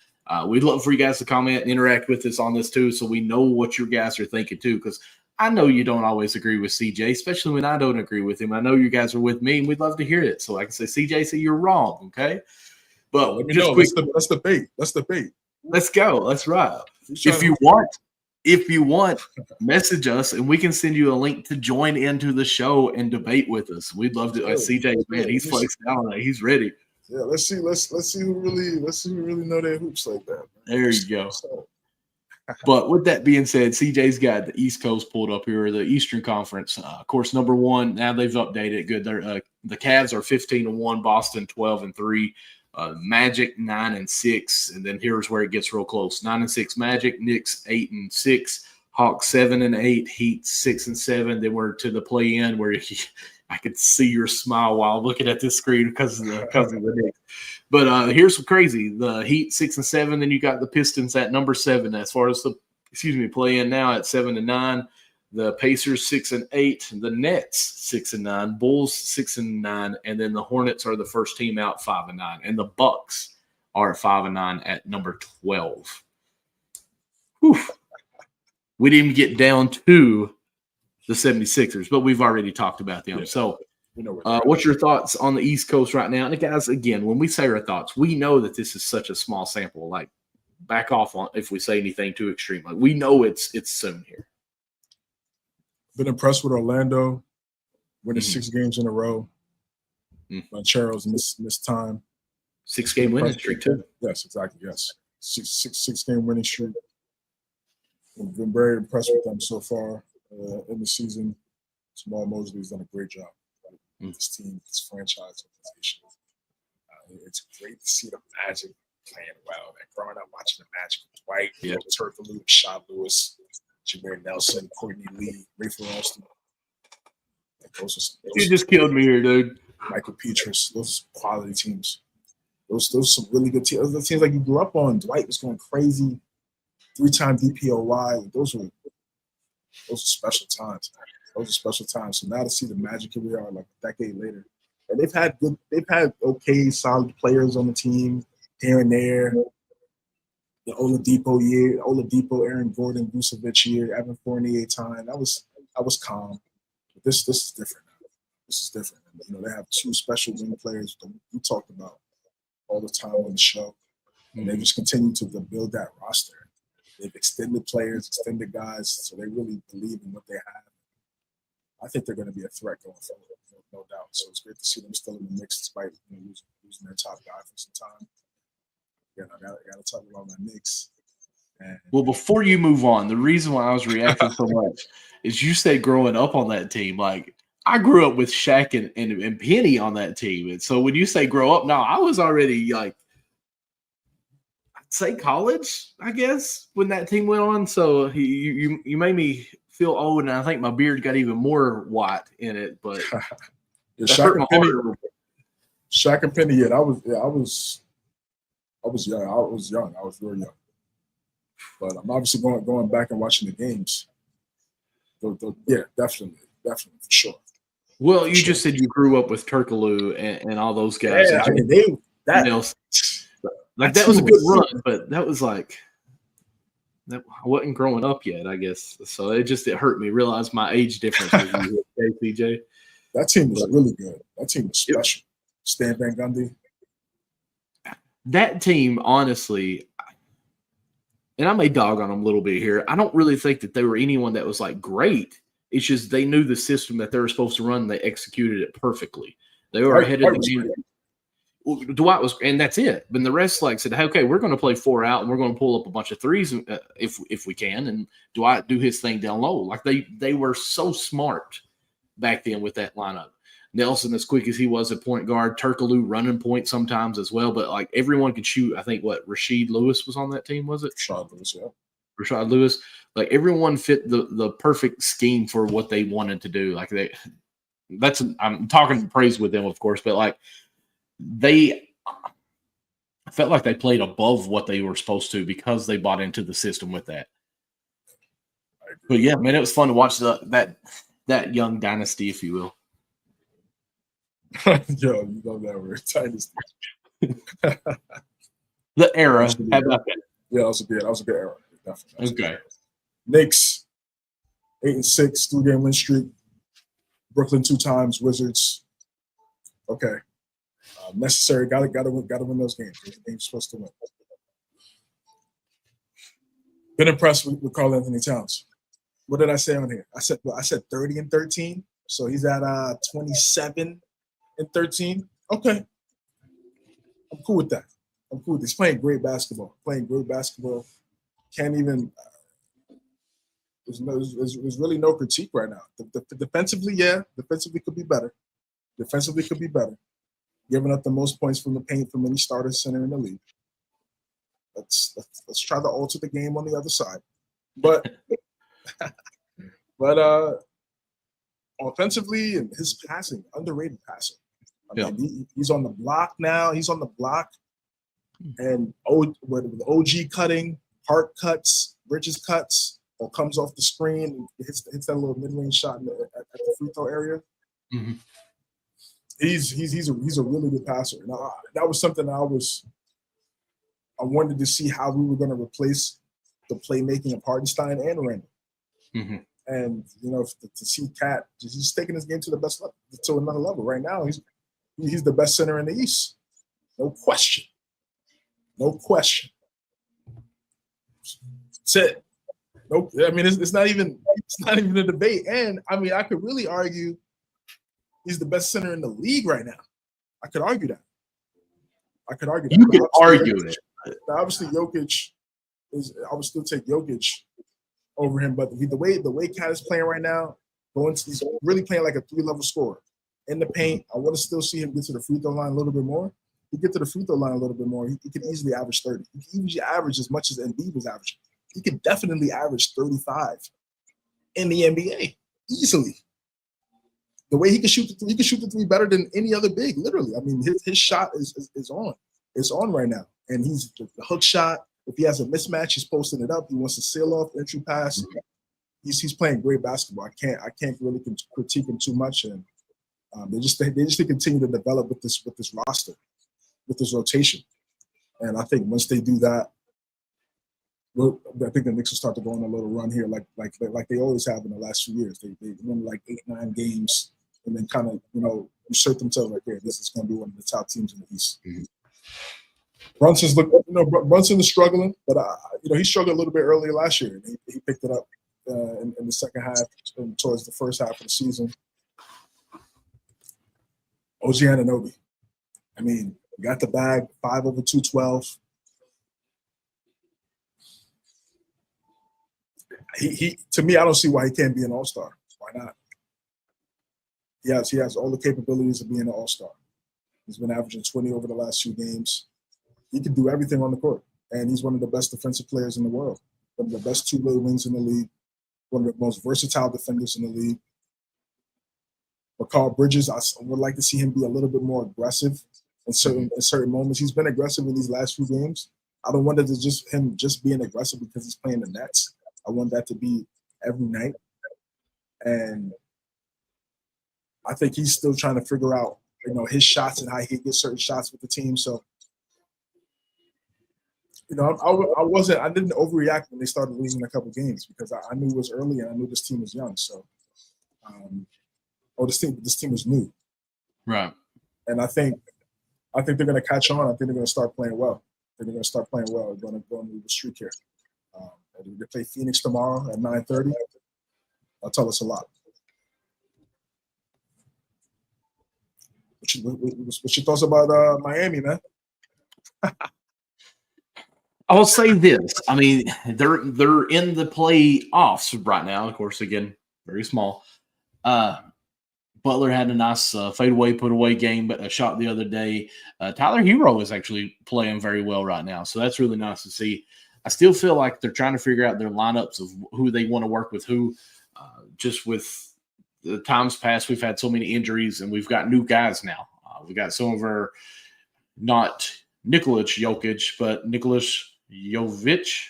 A: We'd love for you guys to comment and interact with us on this too, so we know what you guys are thinking too, because I know you don't always agree with CJ, especially when I don't agree with him. I know you guys are with me, and we'd love to hear it. So I can say, CJ, say you're wrong, okay? But
B: let me know. Let's debate. Let's debate.
A: Let's go. That's right. If you want, message us, and we can send you a link to join into the show and debate with us. We'd love to. CJ, man, he's flexed out. He's ready.
B: Yeah, let's see who really know their hoops like that. Man.
A: There you go. But with that being said, CJ's got the East Coast pulled up here, the Eastern Conference. Of course, number 1. Now they've updated. Good. They're the Cavs are 15-1, Boston 12-3, Magic 9-6, and then here's where it gets real close: 9-6 Magic, Knicks 8-6, Hawks 7-8, Heat 6-7. Then we're to the play-in where I could see your smile while looking at this screen because of the Knicks. But here's some crazy: the Heat 6-7. Then you got the Pistons at number 7 as far as the play-in now at 7-9. The Pacers 6-8. The Nets 6-9. Bulls 6-9, and then the Hornets are the first team out 5-9, and the Bucks are at 5-9 at number 12. Whew. We didn't even get down to the 76ers, but we've already talked about them. Yeah. So what's your thoughts on the East Coast right now? And guys, again, when we say our thoughts, we know that this is such a small sample. Like, back off on if we say anything too extreme. Like, we know it's soon here.
B: Been impressed with Orlando, winning 6 games in a row. Charles missed time.
A: 6-game winning streak too.
B: Yes, exactly. Yes, 6-game winning streak. I've been very impressed with them so far. In the season, Jamal Mosley's done a great job with this team, this franchise organization. It's great to see the Magic playing well. And growing up watching the Magic with Dwight, Turk Lewis, Sean Lewis, Jameer Nelson, Courtney Lee, Rafer Alston.
A: You just killed me here, dude.
B: Michael Petrus. Those are quality teams. Those are some really good teams. Those are teams like you grew up on. Dwight was going crazy. 3-time DPOY. Those are special times. Those are special times. So now to see the Magic here we are, like a decade later, and they've had okay, solid players on the team here and there. The Oladipo, Aaron Gordon, Vucevic year, Evan Fournier time. That was calm. But this is different now. This is different. And, they have 2 special wing players that we talked about all the time on the show, and they just continue to build that roster. They've extended players, extended guys, so they really believe in what they have. I think they're going to be a threat going forward, no doubt. So it's great to see them still in the mix despite losing their top guy for some time. Yeah, I got to talk about my Knicks.
A: Well, before you move on, the reason why I was reacting so much is you said growing up on that team. Like, I grew up with Shaq and Penny on that team. And so when you say grow up, no, I was already like, I'd say college, I guess, when that team went on. So you made me feel old, and I think my beard got even more white in it. But
B: yeah, Shaq and Penny, yeah, I was young. I was very young. But I'm obviously going back and watching the games. Yeah, definitely, for sure.
A: Well, you just said you grew up with Turkoglu and all those guys.
B: Yeah, I mean, that was a
A: good run, but that was like that. I wasn't growing up yet, I guess. So it hurt me. Realize my age difference with you, KPJ.
B: That team was really good. That team was special. Stan Van Gundy.
A: That team, honestly. And I may dog on them a little bit here. I don't really think that they were anyone that was like great. It's just they knew the system that they were supposed to run. And they executed it perfectly. They were ahead of the game. Dwight was, and that's it. But the rest said, hey, okay, we're going to play 4 out, and we're going to pull up a bunch of threes if we can. And Dwight do his thing down low. Like they were so smart back then with that lineup. Nelson, as quick as he was at point guard, Turkoglu running point sometimes as well, but like everyone could shoot. I think Rashid Lewis was on that team, was it?
B: Rashad Lewis, yeah.
A: Rashad Lewis. Like everyone fit the perfect scheme for what they wanted to do. Like I'm talking praise with them, of course, but like they felt like they played above what they were supposed to because they bought into the system with that. But yeah, man, it was fun to watch that young dynasty, if you will.
B: Yo, you love that word, dynasty.
A: The era. How about that?
B: Yeah, that was a good era. Definitely.
A: Okay.
B: Knicks, 8-6, 3-game win streak. Brooklyn 2 times. Wizards. Okay. Necessary. Gotta win those games. Those games supposed to win. Been impressed with Karl Anthony Towns. What did I say on here? I said 30-13. So he's at 27-13. Okay. I'm cool with that. He's playing great basketball. Can't even there's really no critique right now. Defensively, yeah. Defensively could be better. Giving up the most points from the paint from any starter center in the league. Let's try to alter the game on the other side. But offensively and his passing, underrated passing. I mean, he's on the block now. And with OG cutting, Hart cuts, Bridges cuts, or comes off the screen, hits that little mid-range shot at the free throw area.
A: Mm-hmm.
B: He's a really good passer. Now, that was something I wanted to see how we were going to replace the playmaking of Hardenstein and Randall.
A: Mm-hmm.
B: And to see Cat, he's taking his game to another level. Right now, he's the best center in the East, no question. That's it. Nope. I mean, it's not even a debate. And I mean, I could really argue he's the best center in the league right now. I could argue that.
A: You could argue it.
B: Obviously, Jokic I would still take Jokic over him, but the way Cat is playing right now, he's really playing like a 3-level scorer. In the paint, I want to still see him get to the free throw line a little bit more. He get to the free throw line a little bit more. He could easily average 30. He could easily average as much as Embiid was averaging. He could definitely average 35 in the NBA easily. The way he can shoot the three better than any other big, literally. I mean, his shot is on. It's on right now. And he's the hook shot. If he has a mismatch, he's posting it up. He wants to seal off entry pass. Mm-hmm. He's playing great basketball. I can't really critique him too much. And they just continue to develop with this roster, with this rotation. And I think once they do that, I think the Knicks will start to go on a little run here, like they always have in the last few years. They win like 8-9 games, and then kind of assert themselves like, hey, this is going to be one of the top teams in the East.
A: Mm-hmm.
B: Brunson is struggling, but he struggled a little bit earlier last year. He picked it up in the second half and towards the first half of the season. OG Anunoby. I mean, got the bag, 5 over 212. He to me, I don't see why he can't be an all-star. Why not? He has all the capabilities of being an all-star. He's been averaging 20 over the last few games. He can do everything on the court, and he's one of the best defensive players in the world. One of the best two-way wings in the league. One of the most versatile defenders in the league. But Carl Bridges, I would like to see him be a little bit more aggressive in certain moments. He's been aggressive in these last few games. I don't want it to just being aggressive because he's playing the Nets. I want that to be every night. And I think he's still trying to figure out, his shots and how he gets certain shots with the team. So, I didn't overreact when they started losing a couple games because I knew it was early and I knew this team was young. So, this team was new, right? And I think they're going to catch on. I think they're going to start playing well. They're going to start playing well. They're going to go into the streak here. They play Phoenix tomorrow at 9:30. That'll tell us a lot. What's your thoughts about Miami, man?
A: I'll say this. I mean, they're in the playoffs right now. Of course, again, very small. Butler had a nice fadeaway, put-away game, but a shot the other day. Tyler Hero is actually playing very well right now, so that's really nice to see. I still feel like they're trying to figure out their lineups of who they want to work with who. Just with the times past, we've had so many injuries, and we've got new guys now. We got some of our not Nikola Jokic, but Nicholas Jovic,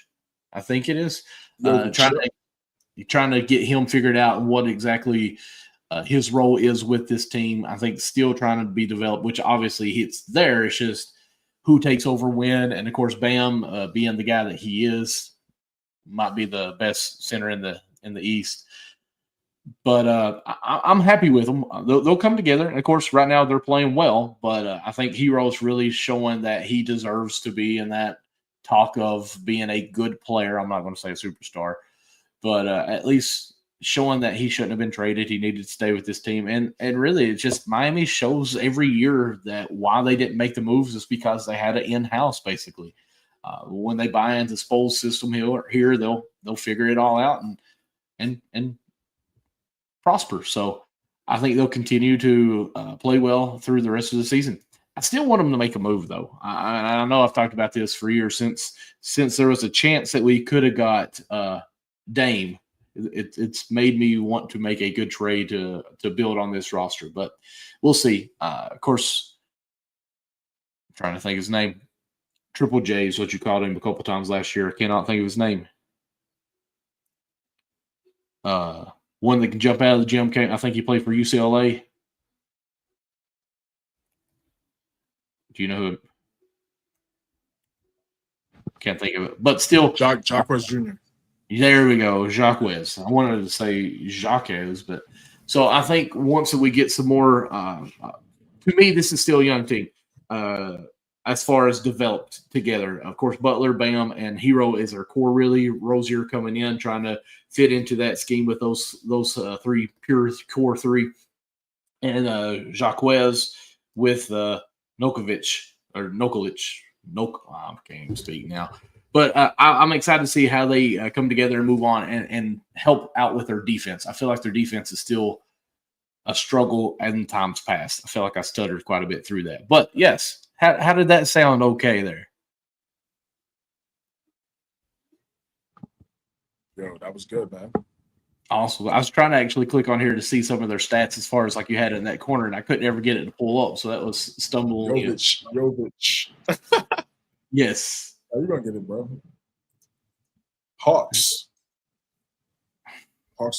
A: I think it is. Trying to get him figured out and what exactly his role is with this team. I think still trying to be developed, which obviously it's there. It's just who takes over when. And, of course, Bam, being the guy that he is, might be the best center in the East. But I'm happy with them. They'll come together. And, of course, right now they're playing well. But I think Hero's really showing that he deserves to be in that talk of being a good player. I'm not going to say a superstar. But at least showing that he shouldn't have been traded. He needed to stay with this team. And really, it's just Miami shows every year that why they didn't make the moves is because they had it in-house, basically. When they buy into Spoel's system here, they'll figure it all out and prosper. So I think they'll continue to play well through the rest of the season. I still want them to make a move, though. I know I've talked about this for years since there was a chance that we could have got Dame. It's made me want to make a good trade to build on this roster, but we'll see. Of course, I'm trying to think of his name. Triple J is what you called him a couple times last year. I cannot think of his name. One that can jump out of the gym. I think he played for UCLA. Do you know who? Can't think of it, but still,
B: Jacques Jr.
A: There we go, Jacques. I wanted to say Jacques, but so I think once we get some more, to me, this is still a young team as far as developed together. Of course, Butler, Bam, and Hero is our core. Really, Rozier coming in, trying to fit into that scheme with those three pure core three, and Jacques with Nokolic. I can't even speak now. But I'm excited to see how they come together and move on and help out with their defense. I feel like their defense is still a struggle in times past. I feel like I stuttered quite a bit through that. But, yes, how did that sound okay there?
B: Yo, that was good, man.
A: Awesome. I was trying to actually click on here to see some of their stats as far as like you had in that corner, and I couldn't ever get it to pull up. So that was stumbling.
B: Jovic.
A: Yes.
B: Oh, you're going to get it, bro. Hawks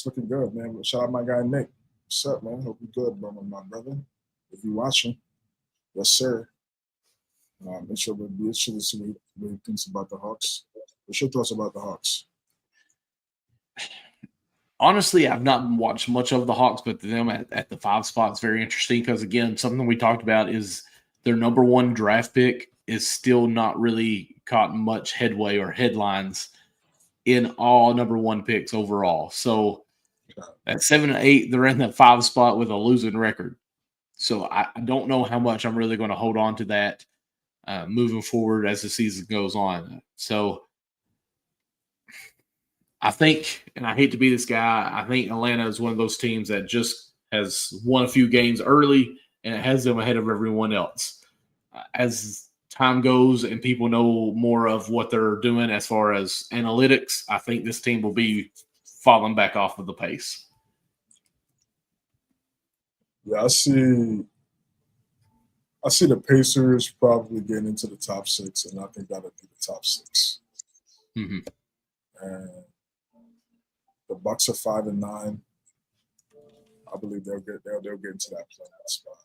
B: looking good, man. Shout out my guy, Nick. What's up, man? Hope you're good, bro, my brother. If you're watching, yes, sir. I'm sure we'll be interested to see what he thinks about the Hawks. What's your thoughts about the Hawks?
A: Honestly, I've not watched much of the Hawks, but them at the 5 spot is very interesting because, again, something we talked about is their number one draft pick is still not really caught much headway or headlines in all number 1 picks overall. So at 7 and 8, they're in the 5 spot with a losing record. So I don't know how much I'm really going to hold on to that moving forward as the season goes on. So I think, and I hate to be this guy, I think Atlanta is one of those teams that just has won a few games early and it has them ahead of everyone else. As time goes and people know more of what they're doing as far as analytics, I think this team will be falling back off of the pace.
B: Yeah, I see the Pacers probably getting into the top 6, and I think that'll be the top 6.
A: Mm-hmm.
B: And the Bucks are 5 and 9. I believe they'll get into that playoff spot.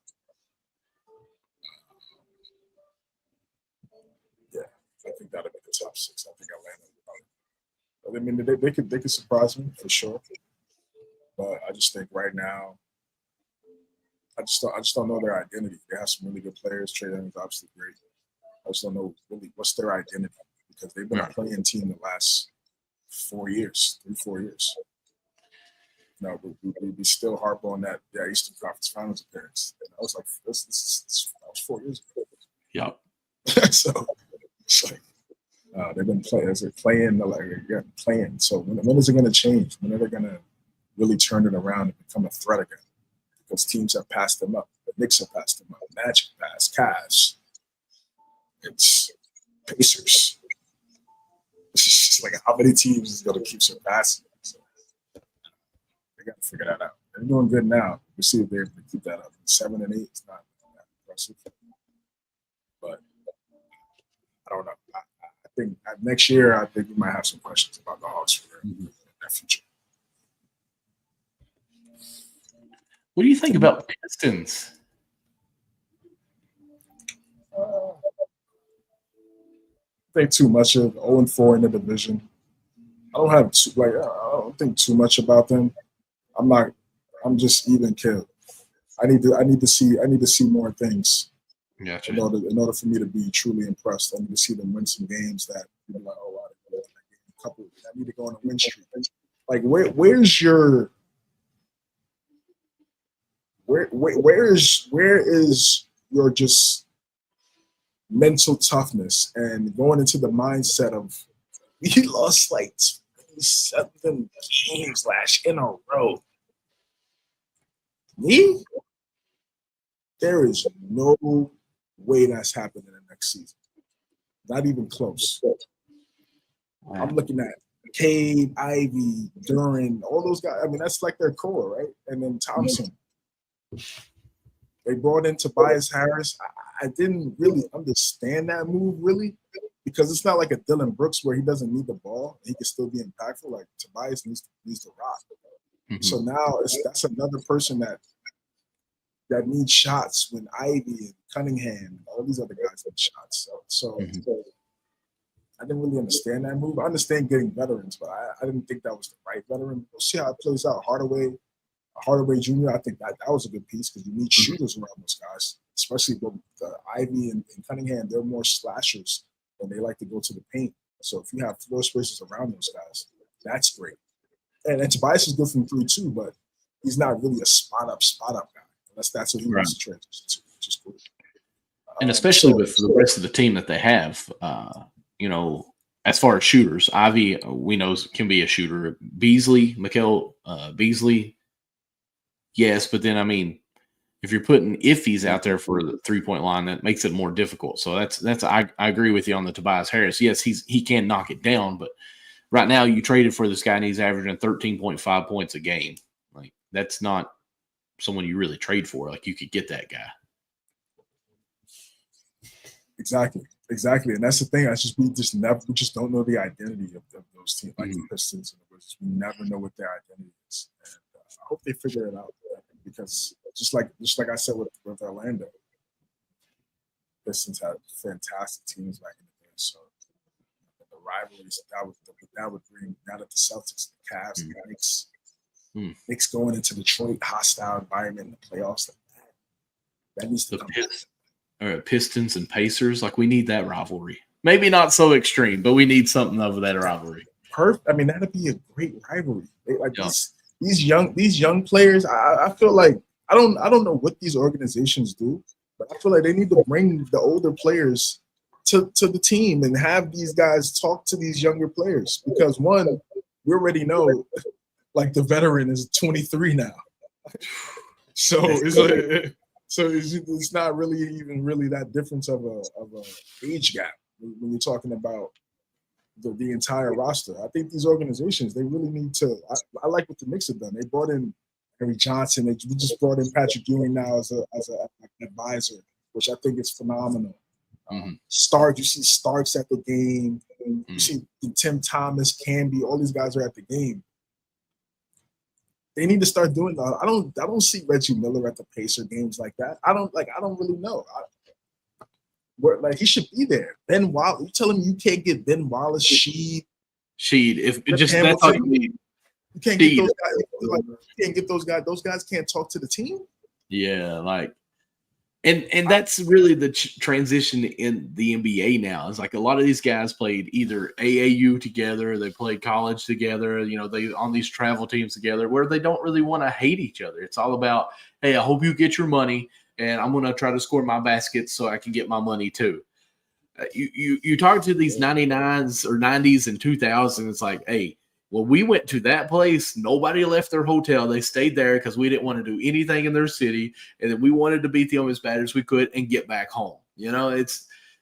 B: Yeah, I think that'll be the top 6. I think Atlanta. I mean, they could surprise me for sure, but I just think right now, I just don't know their identity. They have some really good players. Trae Young is obviously great. I just don't know really what's their identity because they've been a playing team the last 4 years, 3-4 years. No, we still harp on that Eastern Conference Finals appearance. And I was like, that was 4 years ago.
A: Yep.
B: So it's like they've been playing. So when is it going to change? When are they going to really turn it around and become a threat again? Because teams have passed them up. The Knicks have passed them up. Magic passed. Cavs. It's Pacers. It's just like how many teams is going to keep surpassing them? So they got to figure that out. They're doing good now. We'll see if they're able to keep that up. 7 and 8 is not that impressive. But I don't know. I think next year, I think we might have some questions about the Hawks for their future.
A: What do you think about Pistons?
B: I think too much of 0-4 in the division. I don't think too much about them. I'm just even killed. I need to see more things.
A: Gotcha.
B: In order for me to be truly impressed. I need to see them win some games that people are like, oh wow, I need to go on a win streak. Like where is your just mental toughness and going into the mindset of we lost like 27 games in a row. Me? There is no way that's happening in the next season. Not even close. I'm looking at Cade, Ivy, Duran, all those guys. I mean, that's like their core, right? And then Thompson. They brought in Tobias Harris. I didn't really understand that move, really, because it's not like a Dylan Brooks where he doesn't need the ball. He can still be impactful. Like Tobias needs to rock. Mm-hmm. So now that's another person that needs shots when Ivy and Cunningham and all these other guys need shots. So I didn't really understand that move. I understand getting veterans, but I didn't think that was the right veteran. We'll see how it plays out. Hardaway Jr., I think that was a good piece because you need shooters around those guys, especially the Ivy and Cunningham. They're more slashers and they like to go to the paint. So if you have floor spacers around those guys, that's great. And Tobias is good from 3 too, but he's not really a spot up guy. That's what he wants to transition to, which is cool.
A: And especially with the rest of the team that they have, as far as shooters, Ivy, we know can be a shooter. Mikal Beasley, yes, but then, I mean, if you're putting iffies out there for the 3-point line, that makes it more difficult. So I agree with you on the Tobias Harris. Yes, he can knock it down, but right now you traded for this guy and he's averaging 13.5 points a game. Like, that's not someone you really trade for. Like, you could get that guy.
B: Exactly. And that's the thing. We just don't know the identity of those teams, like the Pistons and the Wizards. We never know what their identity is. And I hope they figure it out because just like I said with Orlando, Pistons had fantastic teams back in the day. So the rivalries that would bring now that the Celtics, the Cavs, and the Knicks going into Detroit, hostile environment in the playoffs, like that needs to come back.
A: Pistons and Pacers. Like we need that rivalry. Maybe not so extreme, but we need something of that rivalry.
B: Perfect. I mean, that'd be a great rivalry. Like these young players. I feel like I don't know what these organizations do, but I feel like they need to bring the older players to the team and have these guys talk to these younger players because one, we already know, like the veteran is 23 now, so it's not really even that difference of a age gap when you're talking about the entire roster. I think these organizations, they really need to. I like what the Knicks have done. They brought in Harry Johnson. They just brought in Patrick Ewing now as an advisor, which I think is phenomenal. You see Starks at the game. You see Tim Thomas, Camby, all these guys are at the game. They need to start doing that. I don't see Reggie Miller at the Pacer games like that. I don't really know. He should be there. Ben Wallace. You telling me you can't get Ben Wallace, Sheed?
A: If just that's all you need.
B: You can't get those guys. You can't get those guys. Those guys can't talk to the team.
A: Yeah, and that's really the transition in the NBA now. It's like a lot of these guys played either AAU together, they played college together, they on these travel teams together where they don't really want to hate each other. It's all about, hey, I hope you get your money, and I'm going to try to score my baskets so I can get my money too. You talk to these 99s or 90s and 2000s, it's like, hey, well, we went to that place. Nobody left their hotel. They stayed there because we didn't want to do anything in their city, and then we wanted to beat them as bad as we could and get back home.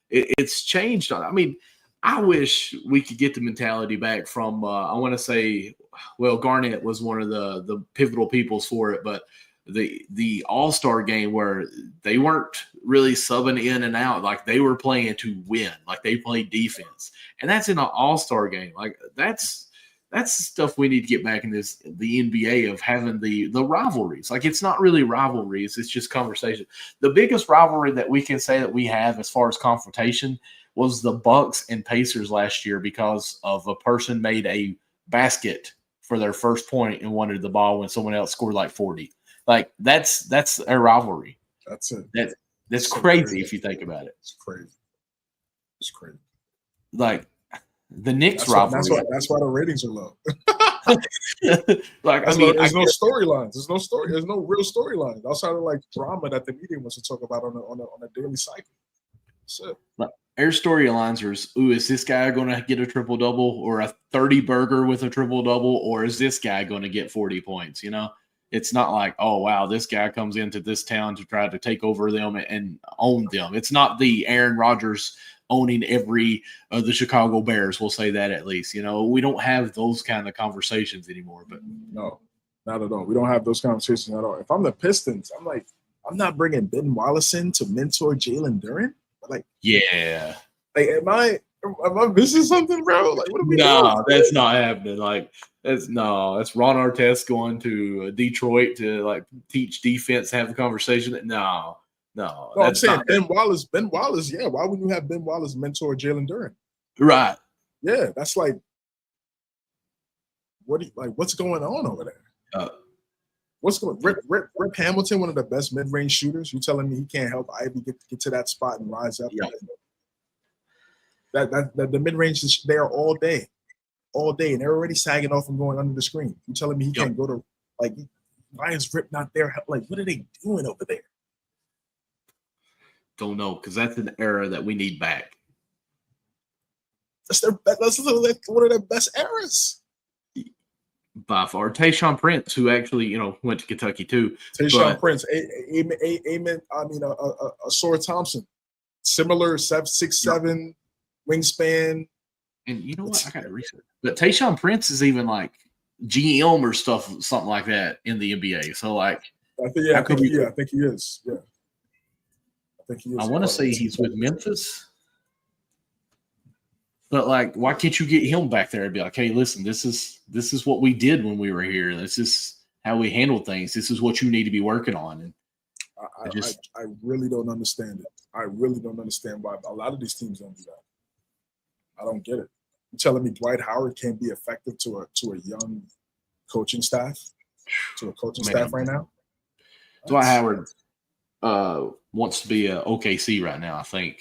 A: It's changed. I mean, I wish we could get the mentality back from. I want to say, well, Garnett was one of the pivotal peoples for it, but the All-Star game where they weren't really subbing in and out, like they were playing to win, like they played defense, and that's in an All-Star game. Like that's the stuff we need to get back in the NBA of having the rivalries. Like it's not really rivalries, it's just conversation. The biggest rivalry that we can say that we have as far as confrontation was the Bucks and Pacers last year because of a person made a basket for their first point and wanted the ball when someone else scored like 40. Like that's a rivalry.
B: That's it.
A: That's crazy if you think about it.
B: It's crazy. It's crazy.
A: Like the Knicks rivalry.
B: That's why the ratings are low.
A: Like
B: there's no storylines. There's no story. There's no real storylines outside of like drama that the media wants to talk about on a daily cycle. That's it.
A: Like, our storylines are: is this guy going to get a triple double or a 30 burger with a triple double, or is this guy going to get 40 points? It's not like, oh wow, this guy comes into this town to try to take over them and own them. It's not the Aaron Rodgers owning every the Chicago Bears. We'll say that at least. We don't have those kind of conversations anymore. But
B: no, not at all. We don't have those conversations at all. If I'm the Pistons, I'm like, I'm not bringing Ben Wallace in to mentor Jalen Duren. Like,
A: yeah.
B: Like, am I missing something, bro? Like, what are we doing?
A: That's not happening. Like, that's Ron Artest going to Detroit to like teach defense, have the conversation. No,
B: I'm saying Ben Wallace. Yeah, why wouldn't you have Ben Wallace mentor Jalen Duren?
A: Right.
B: Yeah, that's like, what's going on over there? What's going? Rip Hamilton, one of the best mid-range shooters. You telling me he can't help Ivy get to that spot and rise up?
A: Yep.
B: That the mid-range is there all day, and they're already sagging off and going under the screen. You telling me he can't go to why is Rip not there? Like, what are they doing over there?
A: Don't know, because that's an era that we need back.
B: That's one of their best eras.
A: By far, Tayshaun Prince, who actually went to Kentucky too.
B: Tayshaun Prince, amen. I mean, Sora Thompson, similar 6'7" wingspan.
A: And you know what? I got to research. But Tayshaun Prince is even like GM or something like that in the NBA. So like,
B: I think he is. Yeah. I think he is.
A: I want to say he's with Memphis. But like, why can't you get him back there and be like, hey, listen, this is what we did when we were here. This is how we handle things. This is what you need to be working on. And
B: I really don't understand it. I really don't understand why a lot of these teams don't do that. I don't get it. You're telling me Dwight Howard can't be effective to a young coaching staff, right now?
A: Dwight Howard, wants to be a OKC right now, I think.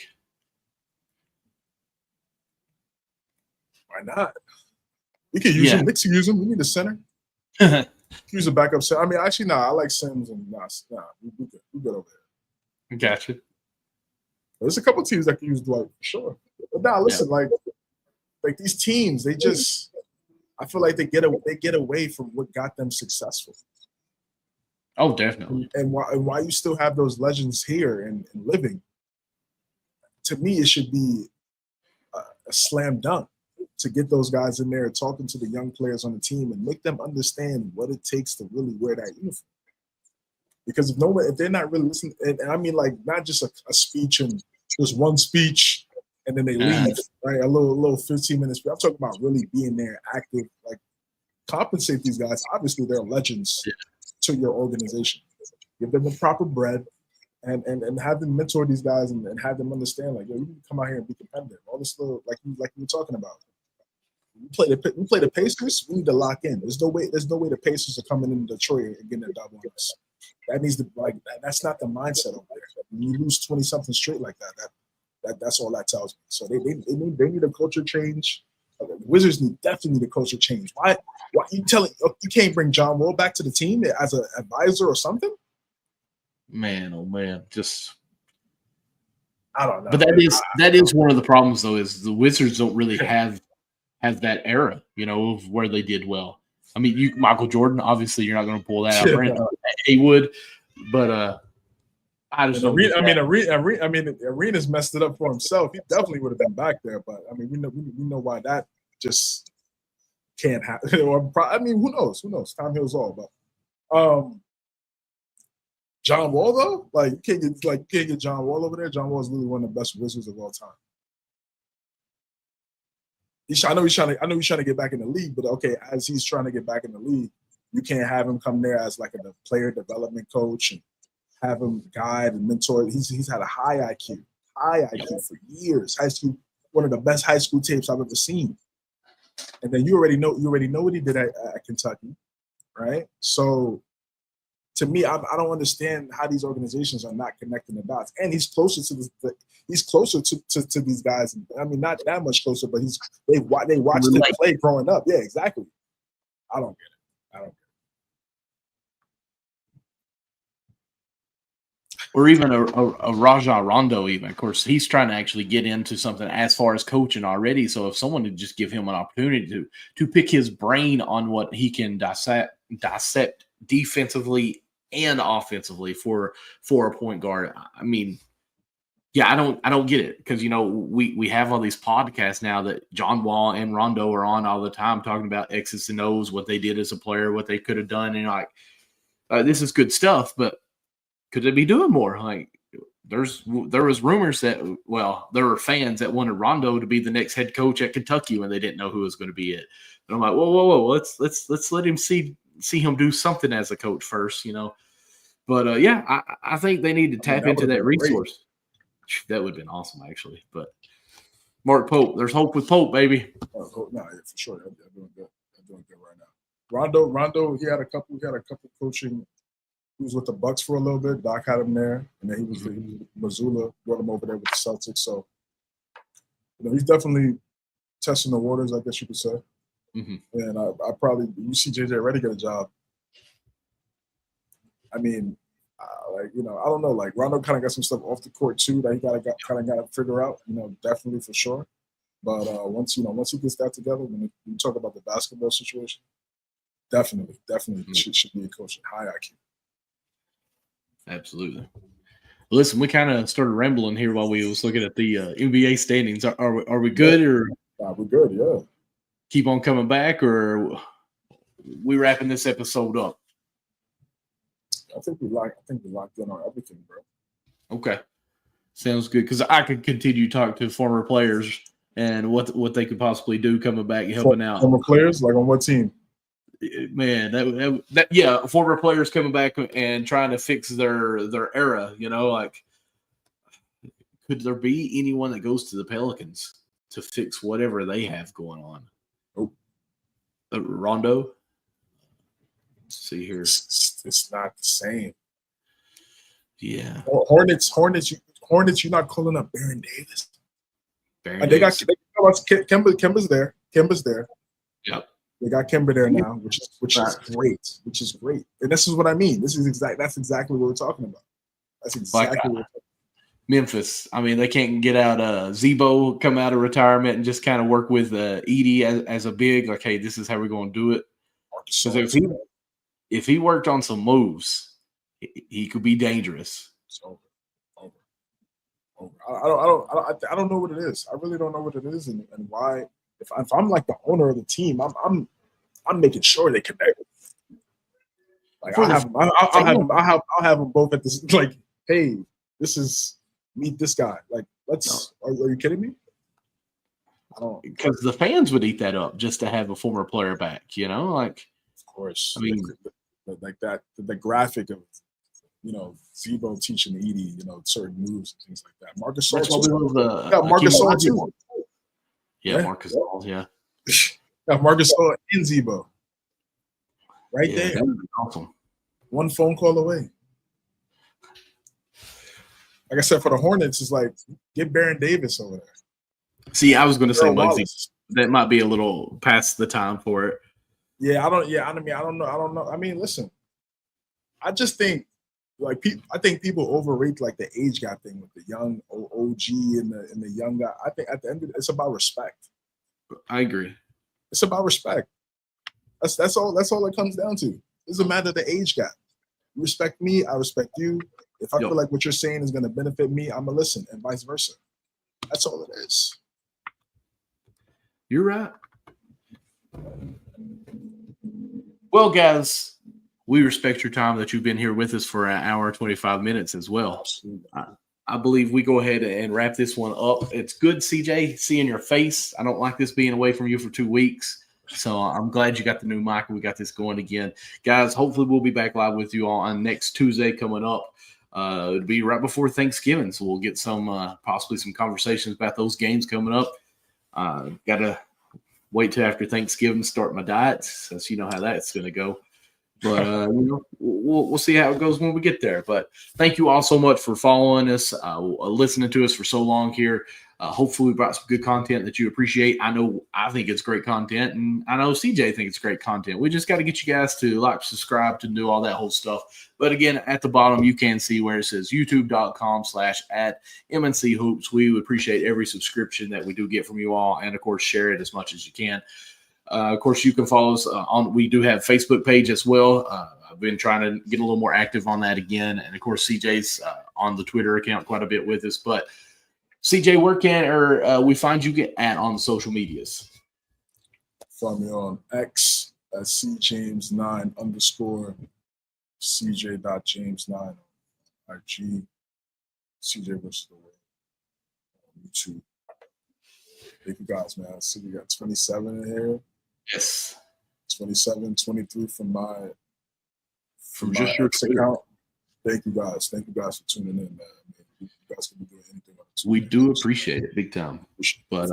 B: Why not? We can use him. Knicks can use him. We need a center. Use a backup center. I mean, actually, I like Sims and we good over there.
A: Gotcha.
B: There's a couple teams that can use Dwight for sure. But listen, like these teams, they just I feel like they get away from what got them successful.
A: Oh, definitely.
B: And why you still have those legends here and living? To me, it should be a slam dunk to get those guys in there talking to the young players on the team and make them understand what it takes to really wear that uniform. Because if they're not really listening, and I mean like not just a speech and just one speech and then they leave, right? A little 15 minutes. I'm talking about really being there, active, like compensate these guys. Obviously, they're legends to your organization. Give them the proper bread and have them mentor these guys and have them understand like, yo, you can come out here and be competitive. All this little like you were talking about. We play the Pacers. We need to lock in. There's no way the Pacers are coming into Detroit and getting a double on us. That needs to that's not the mindset over there. When you lose 20-something straight like that's all that tells me. So they need a culture change. The Wizards definitely need a culture change. Why you can't bring John Wall back to the team as an advisor or something?
A: Man, oh man, just
B: I don't know.
A: But that is one of the problems though, is the Wizards don't really have that era, of where they did well. I mean, Michael Jordan, obviously, you're not going to pull that out. Brent Haywood, but I just don't.
B: Arena's messed it up for himself. He definitely would have been back there, but I mean, we know why that just can't happen. I mean, who knows? Time heals all. But John Wall though, like you can't get John Wall over there. John Wall is really one of the best Wizards of all time. I know he's trying to get back in the league, but okay, as he's trying to get back in the league, you can't have him come there as like a player development coach and have him guide and mentor. He's had a high IQ for years. High school, one of the best high school tapes I've ever seen. And then you already know what he did at Kentucky, right? So to me, I don't understand how these organizations are not connecting the dots. And he's closer to to these guys. I mean, not that much closer, but they watched him play growing up. Yeah, exactly. I don't get it.
A: Or even a Rajon Rondo, even. Of course, he's trying to actually get into something as far as coaching already. So if someone would just give him an opportunity to pick his brain on what he can dissect defensively and offensively for a point guard. I mean, yeah, I don't get it because we have all these podcasts now that John Wall and Rondo are on all the time talking about X's and O's, what they did as a player, what they could have done, and this is good stuff, but could they be doing more? Like there was rumors that there were fans that wanted Rondo to be the next head coach at Kentucky when they didn't know who was going to be it. And I'm like, whoa, let's let him see him do something as a coach first, But I think they need to tap into that resource. That would have been awesome, actually. But Mark Pope, there's hope with Pope, baby.
B: No, for sure. They're doing good. They're doing good right now. Rondo, he had a couple coaching. He was with the Bucks for a little bit. Doc had him there, and then he was Missoula, brought him over there with the Celtics. So, he's definitely testing the waters, I guess you could say. Mm-hmm. And I probably you see JJ Redick get a job. I mean, I don't know. Like Rondo kind of got some stuff off the court too that he got to figure out. Definitely for sure. But once he gets that together, when you talk about the basketball situation, definitely should be a coach at high IQ.
A: Absolutely. Listen, we kind of started rambling here while we was looking at the NBA standings. Are we good or?
B: We're good. Yeah.
A: Keep on coming back, or we wrapping this episode up?
B: I think we locked in on everything, bro.
A: Okay, sounds good. Because I could continue to talk to former players and what they could possibly do coming back, helping out.
B: Former players, like on what team?
A: Man, that former players coming back and trying to fix their era. Like, could there be anyone that goes to the Pelicans to fix whatever they have going on?
B: Oh,
A: Rondo. Let's see here.
B: It's not the same.
A: Yeah.
B: Hornets. You're not calling up Baron Davis. They got Kemba's there. Kemba's there.
A: Yep.
B: They got Kemba there now, which is great. Which is great. And this is what I mean. That's exactly what we're talking about. That's exactly what we're talking about.
A: Memphis. I mean, they can't get out Zebo come out of retirement and just kind of work with Edie as a big. Like, hey, this is how we're going to do it. Because if he worked on some moves, he could be dangerous.
B: It's over. I don't know what it is. I really don't know what it is and why. If I'm like the owner of the team, I'm making sure they connect. Like I'll have them both at this. Like, hey, this is. Meet this guy. Like, are you kidding me? I don't,
A: because the fans would eat that up just to have a former player back, like,
B: of course.
A: I mean,
B: like that, the graphic of, Zebo teaching Edie, certain moves and things like that. Marcus Gasol. Marcus Gasol too.
A: Yeah, Marcus Gasol, yeah.
B: Marcus Gasol and Zebo. Right there.
A: That would be awesome.
B: One phone call away. Like I said, for the Hornets, it's like get Baron Davis over there.
A: See, I was going to say Muggsy. That might be a little past the time for it.
B: Yeah, I don't know. I mean, listen, I just think I think people overrate like the age gap thing with the young OG and the young guy. I think at the end of it, it's about respect.
A: I agree.
B: It's about respect. That's all it comes down to. It doesn't matter the age gap. You respect me, I respect you. If I feel like what you're saying is going to benefit me, I'm going to listen, and vice versa. That's all it is.
A: You're right. Well, guys, we respect your time that you've been here with us for an hour and 25 minutes as well. I believe we go ahead and wrap this one up. It's good, CJ, seeing your face. I don't like this being away from you for 2 weeks. So I'm glad you got the new mic and we got this going again. Guys, hopefully we'll be back live with you on next Tuesday coming up. It'll be right before Thanksgiving, so we'll get some possibly some conversations about those games coming up. Got to wait till after Thanksgiving to start my diet, since you know how that's going to go. But we'll see how it goes when we get there. But thank you all so much for following us, listening to us for so long here. Hopefully we brought some good content that you appreciate. I think it's great content, and I know CJ thinks it's great content. We just got to get you guys to like, subscribe, to do all that whole stuff. But again, at the bottom, you can see where it says youtube.com/@MNC Hoops. We would appreciate every subscription that we do get from you all, and of course, share it as much as you can. Of course, you can follow us on. We do have a Facebook page as well. I've been trying to get a little more active on that again, and of course, CJ's on the Twitter account quite a bit with us. But CJ, where can we find you on the social medias?
B: Find me on X at cjames9_ cj.james9 on IG. CJ versus the world on YouTube. Thank you guys, man. So we got 27 in here.
A: Yes.
B: 27, 23 from
A: just your
B: account. Thank you guys. Thank you guys for tuning in, man. You guys can be doing anything.
A: We do appreciate it big time. But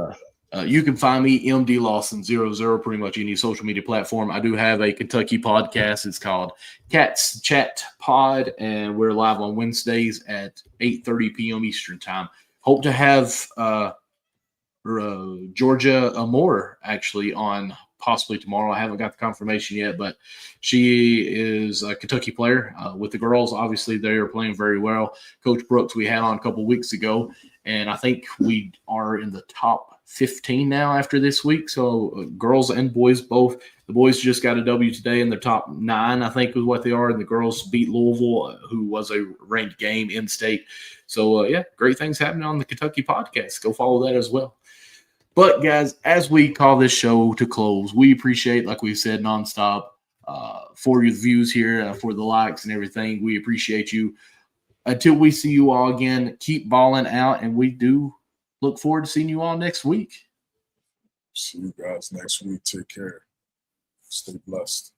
A: you can find me, MD Lawson00, pretty much any social media platform. I do have a Kentucky podcast. It's called Cats Chat Pod, and we're live on Wednesdays at 8:30 p.m. Eastern time. Hope to have Georgia Amore actually on possibly tomorrow. I haven't got the confirmation yet, but she is a Kentucky player with the girls. Obviously, they are playing very well. Coach Brooks we had on a couple weeks ago, and I think we are in the top 15 now after this week. So girls and boys both. The boys just got a W today in the top 9, I think is what they are, and the girls beat Louisville, who was a ranked game in state. So, great things happening on the Kentucky podcast. Go follow that as well. But, guys, as we call this show to close, we appreciate, like we said, nonstop for your views here, for the likes and everything. We appreciate you. Until we see you all again, keep balling out, and we do look forward to seeing you all next week.
B: See you guys next week. Take care. Stay blessed.